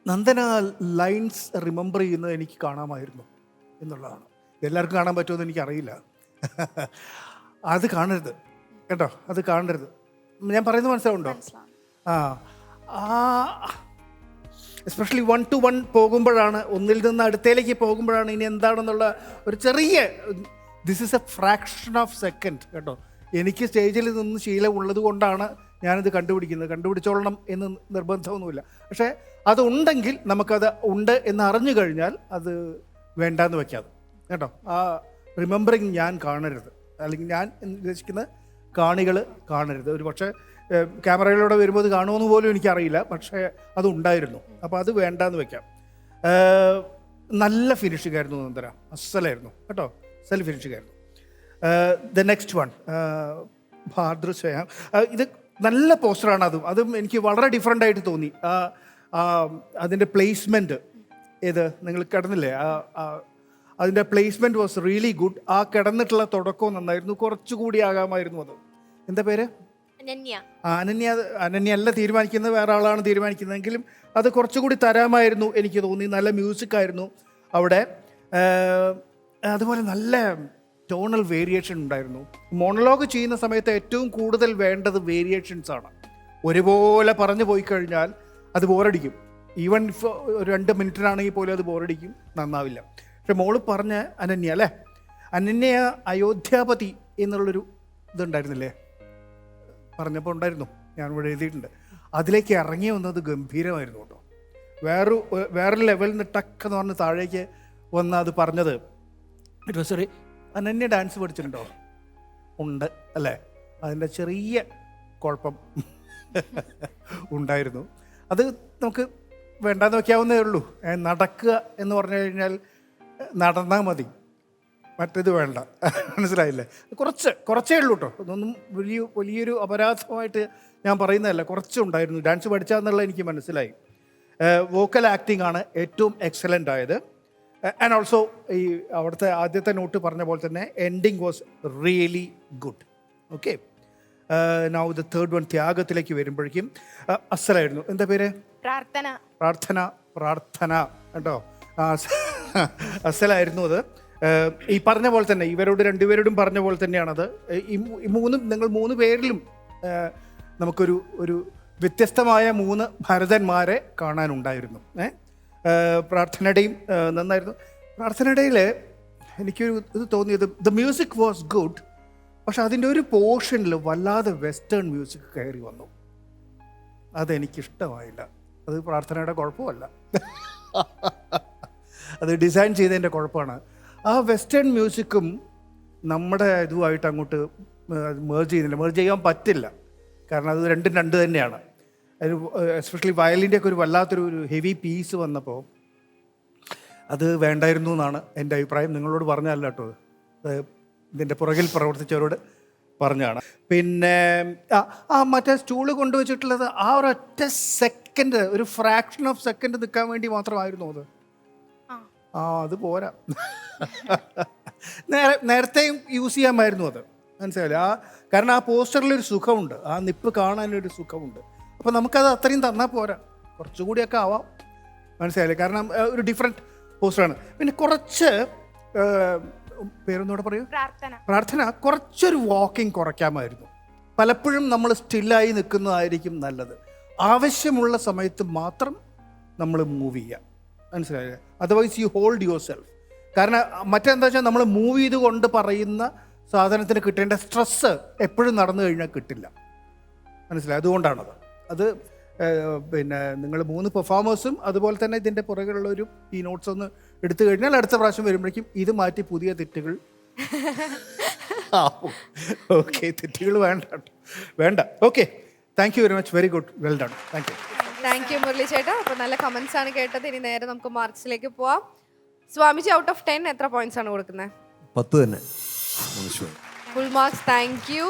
നന്ദന ലൈൻസ് റിമെമ്പർ ചെയ്യുന്നത് എനിക്ക് കാണാമായിരുന്നു എന്നുള്ളതാണ്. എല്ലാവർക്കും കാണാൻ പറ്റുമെന്ന് എനിക്കറിയില്ല. അത് കാണരുത് കേട്ടോ, അത് കാണരുത്. ഞാൻ പറയുന്നത് മനസ്സിലാവുണ്ടോ? എസ്പെഷ്യലി 1 to 1 പോകുമ്പോഴാണ്, ഒന്നിൽ നിന്ന് അടുത്തേക്ക് പോകുമ്പോഴാണ് ഇനി എന്താണെന്നുള്ള ഒരു ചെറിയ, this is A fraction of second കേട്ടോ. എനിക്ക് സ്റ്റേജിൽ നിന്ന് ശീലമുള്ളത് കൊണ്ടാണ് ഞാനിത് കണ്ടുപിടിച്ചോളണം എന്ന് നിർബന്ധമൊന്നുമില്ല. പക്ഷേ അതുണ്ടെങ്കിൽ നമുക്കത് ഉണ്ട് എന്ന് അറിഞ്ഞു കഴിഞ്ഞാൽ അത് വേണ്ടാന്ന് വയ്ക്കാതെ കേട്ടോ. ആ റിമെമ്പറിങ് ഞാൻ കാണരുത്, അല്ലെങ്കിൽ ഞാൻ ഉദ്ദേശിക്കുന്ന കാണികൾ കാണരുത്. ഒരു പക്ഷേ ക്യാമറയിലൂടെ വരുമ്പോൾ അത് കാണുമെന്ന് പോലും എനിക്കറിയില്ല, പക്ഷേ അതുണ്ടായിരുന്നു. അപ്പോൾ അത് വേണ്ടാന്ന് വയ്ക്കാം. നല്ല ഫിനിഷിംഗ് ആയിരുന്നു നന്ദന, അസലായിരുന്നു കേട്ടോ, അസൽ ഫിനിഷിംഗ് ആയിരുന്നു. ദ നെക്സ്റ്റ് വൺ ഭാദ്രസ്വയം, ഇത് നല്ല പോസ്റ്ററാണ്. അതും എനിക്ക് വളരെ ഡിഫറെൻ്റ് ആയിട്ട് തോന്നി. അതിൻ്റെ പ്ലേസ്മെൻറ്റ് ഏത് നിങ്ങൾ കിടന്നില്ലേ, അതിൻ്റെ പ്ലേസ്മെൻറ്റ് വാസ് റിയലി ഗുഡ്. ആ കിടന്നിട്ടുള്ള തുടക്കവും നന്നായിരുന്നു. കുറച്ചുകൂടി ആകാമായിരുന്നു. അത് എന്താ പേര്? അനന്യ അല്ല തീരുമാനിക്കുന്നത്, വേറെ ആളാണ് തീരുമാനിക്കുന്നതെങ്കിലും അത് കുറച്ചുകൂടി തരാമായിരുന്നു എനിക്ക് തോന്നി. നല്ല മ്യൂസിക് ആയിരുന്നു അവിടെ. അതുപോലെ നല്ല ടോണൽ വേരിയേഷൻ ഉണ്ടായിരുന്നു. മോണലോഗ് ചെയ്യുന്ന സമയത്ത് ഏറ്റവും കൂടുതൽ വേണ്ടത് വേരിയേഷൻസ് ആണ്. ഒരുപോലെ പറഞ്ഞു പോയി കഴിഞ്ഞാൽ അത് ബോറടിക്കും. ഈവൻ ഇപ്പോൾ ഒരു 2 മിനിറ്റിനാണെങ്കിൽ പോലും അത് ബോറടിക്കും, നന്നാവില്ല. പക്ഷെ മോള് പറഞ്ഞ അനന്യ അല്ലേ, അനന്യ അയോധ്യാപതി എന്നുള്ളൊരു ഇതുണ്ടായിരുന്നില്ലേ, പറഞ്ഞപ്പോൾ ഉണ്ടായിരുന്നു, ഞാനിവിടെ എഴുതിയിട്ടുണ്ട്. അതിലേക്ക് ഇറങ്ങി വന്നത് ഗംഭീരമായിരുന്നു കേട്ടോ. വേറൊരു ലെവലിൽ നിന്ന് ടക്കെന്ന് പറഞ്ഞ് താഴേക്ക് വന്ന് അത് പറഞ്ഞത്. ഇറ്റ് വാസ് ഒരു അനന്യ ഡാൻസ് പഠിച്ചിട്ടുണ്ടോ? ഉണ്ട് അല്ലേ? അതിൻ്റെ ചെറിയ കുഴപ്പം ഉണ്ടായിരുന്നു. അത് നമുക്ക് വേണ്ടാന്ന് വയ്ക്കാവുന്നേ ഉള്ളൂ. നടക്കുക എന്ന് പറഞ്ഞു കഴിഞ്ഞാൽ നടന്നാൽ മതി, മറ്റേത് വേണ്ട. മനസ്സിലായില്ലേ? കുറച്ചേ ഉള്ളൂ കേട്ടോ. അതൊന്നും വലിയൊരു അപരാധമായിട്ട് ഞാൻ പറയുന്നതല്ല. കുറച്ചുണ്ടായിരുന്നു. ഡാൻസ് പഠിച്ചാന്നുള്ള എനിക്ക് മനസ്സിലായി. വോക്കൽ ആക്ടിംഗ് ആണ് ഏറ്റവും എക്സലൻ്റ് ആയത്. ആൻഡ് ഓൾസോ ഈ അവിടുത്തെ ആദ്യത്തെ നോട്ട് പറഞ്ഞ പോലെ തന്നെ ending was really good. Okay, now the third one ത്യാഗത്തിലേക്ക് വരുമ്പോഴേക്കും അസലായിരുന്നു. എന്താ പേര്? പ്രാർത്ഥന കേട്ടോ. അസലായിരുന്നു അത്. ഈ പറഞ്ഞ പോലെ തന്നെ രണ്ടുപേരോടും പറഞ്ഞ പോലെ തന്നെയാണത്. നിങ്ങൾ മൂന്ന് പേരിലും നമുക്കൊരു വ്യത്യസ്തമായ 3 ഭരതന്മാരെ കാണാനുണ്ടായിരുന്നു. പ്രാർത്ഥനയുടെയും നന്നായിരുന്നു. പ്രാർത്ഥനയുടെയിൽ എനിക്കൊരു ഇത് തോന്നിയത്, ദ മ്യൂസിക് വാസ് ഗുഡ്, പക്ഷെ അതിൻ്റെ ഒരു പോർഷനിൽ വല്ലാതെ വെസ്റ്റേൺ മ്യൂസിക് കയറി വന്നു. അതെനിക്കിഷ്ടമായില്ല. അത് പ്രാർത്ഥനയുടെ കുഴപ്പമല്ല, അത് ഡിസൈൻ ചെയ്തതിൻ്റെ കുഴപ്പമാണ്. ആ വെസ്റ്റേൺ മ്യൂസിക്കും നമ്മുടെ ഇതുമായിട്ട് അങ്ങോട്ട് മേർജ് ചെയ്യാൻ പറ്റില്ല. കാരണം അത് രണ്ടും രണ്ട് തന്നെയാണ്. അതിന് എസ്പെഷ്യലി വയലിൻ്റെ ഒക്കെ ഒരു വല്ലാത്തൊരു ഹെവി പീസ് വന്നപ്പോൾ അത് വേണ്ടായിരുന്നു എന്നാണ് എൻ്റെ അഭിപ്രായം. നിങ്ങളോട് പറഞ്ഞല്ല കേട്ടോ, ഇതിൻ്റെ പുറകിൽ പ്രവർത്തിച്ചവരോട് പറഞ്ഞാണ്. പിന്നെ മറ്റേ സ്റ്റൂള് കൊണ്ടുവച്ചിട്ടുള്ളത് ആ ഒരൊറ്റ സെക്കൻഡ്, ഒരു ഫ്രാക്ഷൻ ഓഫ് സെക്കൻഡ് നിൽക്കാൻ വേണ്ടി മാത്രമായിരുന്നു അത്. അത് പോരാ. നേരത്തെയും യൂസ് ചെയ്യാമായിരുന്നു അത്. മനസ്സിലായില്ലേ? കാരണം ആ പോസ്റ്ററിലൊരു സുഖമുണ്ട്, ആ നിപ്പ് കാണാനൊരു സുഖമുണ്ട്. അപ്പോൾ നമുക്കത് അത്രയും തന്നാൽ പോരാ, കുറച്ചുകൂടിയൊക്കെ ആവാം. മനസ്സിലായില്ലേ? കാരണം ഒരു ഡിഫറെൻറ്റ് പോസ്റ്ററാണ്. പിന്നെ കുറച്ച് പേരൊന്നുകൂടെ പറയൂ. പ്രാർത്ഥന കുറച്ചൊരു വാക്കിംഗ് കുറയ്ക്കാമായിരുന്നു. പലപ്പോഴും നമ്മൾ സ്റ്റില്ലായി നിൽക്കുന്നതായിരിക്കും നല്ലത്. ആവശ്യമുള്ള സമയത്ത് മാത്രം നമ്മൾ മൂവ് ചെയ്യുക. മനസ്സിലായില്ലേ? Otherwise you hold your self. കാരണം മറ്റെന്താ വെച്ചാൽ നമ്മൾ മൂവ് ചെയ്തുകൊണ്ട് പറയുന്ന സാധനത്തിന് കിട്ടേണ്ട സ്ട്രെസ്സ് എപ്പോഴും നടന്നു കഴിഞ്ഞാൽ കിട്ടില്ല. മനസ്സിലായി? അതുകൊണ്ടാണത്. അത് പിന്നെ നിങ്ങൾ 3 പെർഫോമേഴ്സും അതുപോലെ തന്നെ ഇതിൻ്റെ പുറകിലുള്ളൊരു ഈ നോട്ട്സ് ഒന്ന് എടുത്തു കഴിഞ്ഞാൽ അടുത്ത പ്രാവശ്യം വരുമ്പോഴേക്കും ഇത് മാറ്റി പുതിയ തെറ്റുകൾ ഓക്കെ, തെറ്റുകൾ വേണ്ട. Okay, thank you very much. Very good, well done. Thank you Murali ചേട്ടാ. അപ്പോൾ നല്ല കമൻസ് ആണ് കേട്ടത്. ഇനി നേരെ നമുക്ക് മാർക്സിലേക്ക് പോവാം. സ്വാമിജി ഔട്ട് ഓഫ് 10 എത്ര പോയിന്റ്സ് ആണ് കൊടുക്കുന്നത്? 10 തന്നെ. Full marks. Thank you.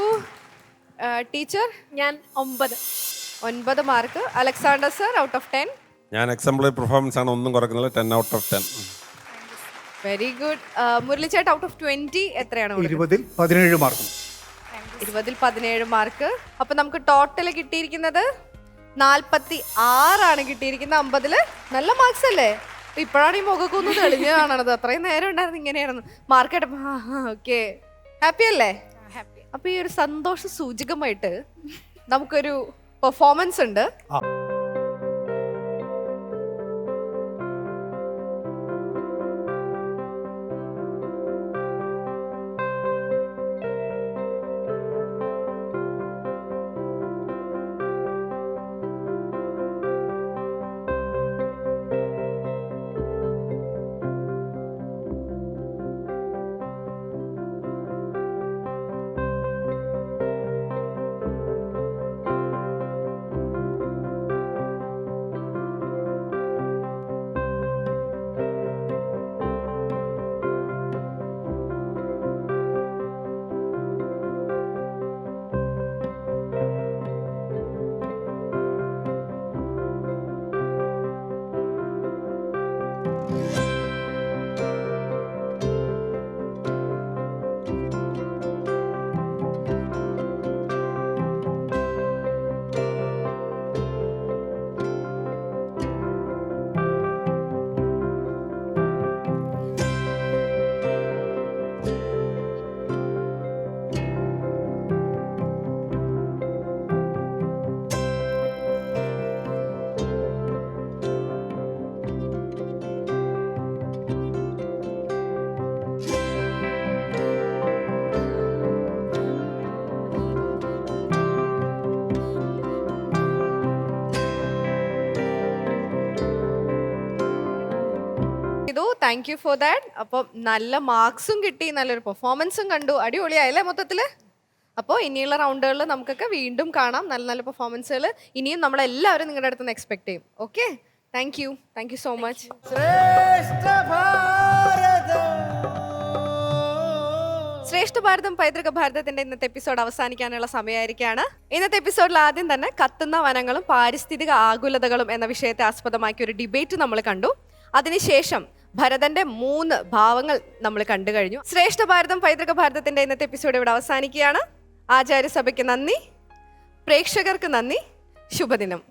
Teacher? ഞാൻ 9 mark. Alexander sir out of 10? ഞാൻ എക്സാമ്പിൾ പെർഫോമൻസ് ആണ്, ഒന്നും കുറയ്ക്കുന്നില്ല. 10 out of 10. Very good. Murali ചേട്ടാ ഔട്ട് ഓഫ് 20 എത്രയാണ്? 20-ൽ 17 മാർക്ക്. 20-ൽ 17 മാർക്ക്. അപ്പൊ നമുക്ക് ടോട്ടൽ കിട്ടിയിരിക്കുന്നത് 46 ആണ് കിട്ടിയിരിക്കുന്നത് 50-ല്. നല്ല മാർക്സ് അല്ലേ? ഇപ്പോഴാണ് ഈ മുഖക്കൊന്നും തെളിഞ്ഞ് കാണണത്. അത്രയും നേരം ഉണ്ടായിരുന്നു ഇങ്ങനെയായിരുന്നു മാർക്ക് കേട്ടപ്പോ. ഓക്കെ, ഹാപ്പി അല്ലേ? അപ്പൊ ഈ ഒരു സന്തോഷ സൂചകമായിട്ട് നമുക്കൊരു പെർഫോമൻസ് ഉണ്ട്. ചെയ്തു. Thank you for that. അപ്പം നല്ല മാർക്സും കിട്ടി, നല്ലൊരു പെർഫോമൻസും കണ്ടു. അടിപൊളിയായല്ലേ മൊത്തത്തിൽ? അപ്പോൾ ഇനിയുള്ള റൗണ്ടുകളിൽ നമുക്കൊക്കെ വീണ്ടും കാണാം നല്ല നല്ല പെർഫോമൻസുകൾ. ഇനിയും നമ്മളെല്ലാവരും നിങ്ങളുടെ അടുത്ത് നിന്ന് എക്സ്പെക്ട് ചെയ്യും. Okay, thank you so much. ശ്രേഷ്ഠ ഭാരതം പൈതൃക ഭാരതത്തിന്റെ ഇന്നത്തെ എപ്പിസോഡ് അവസാനിക്കാനുള്ള സമയമായിരിക്കുകയാണ്. ഇന്നത്തെ എപ്പിസോഡിൽ ആദ്യം തന്നെ കത്തുന്ന വനങ്ങളും പാരിസ്ഥിതിക ആകുലതകളും എന്ന വിഷയത്തെ ആസ്പദമാക്കി ഒരു ഡിബേറ്റ് നമ്മൾ കണ്ടു. അതിനുശേഷം ഭരതന്റെ 3 ഭാവങ്ങൾ നമ്മൾ കണ്ടു കഴിഞ്ഞു. ശ്രേഷ്ഠ ഭാരതം പൈതൃക ഭാരതത്തിന്റെ ഇന്നത്തെ എപ്പിസോഡ് ഇവിടെ അവസാനിക്കുകയാണ്. ആചാര്യസഭയ്ക്ക് നന്ദി, പ്രേക്ഷകർക്ക് നന്ദി, ശുഭദിനം.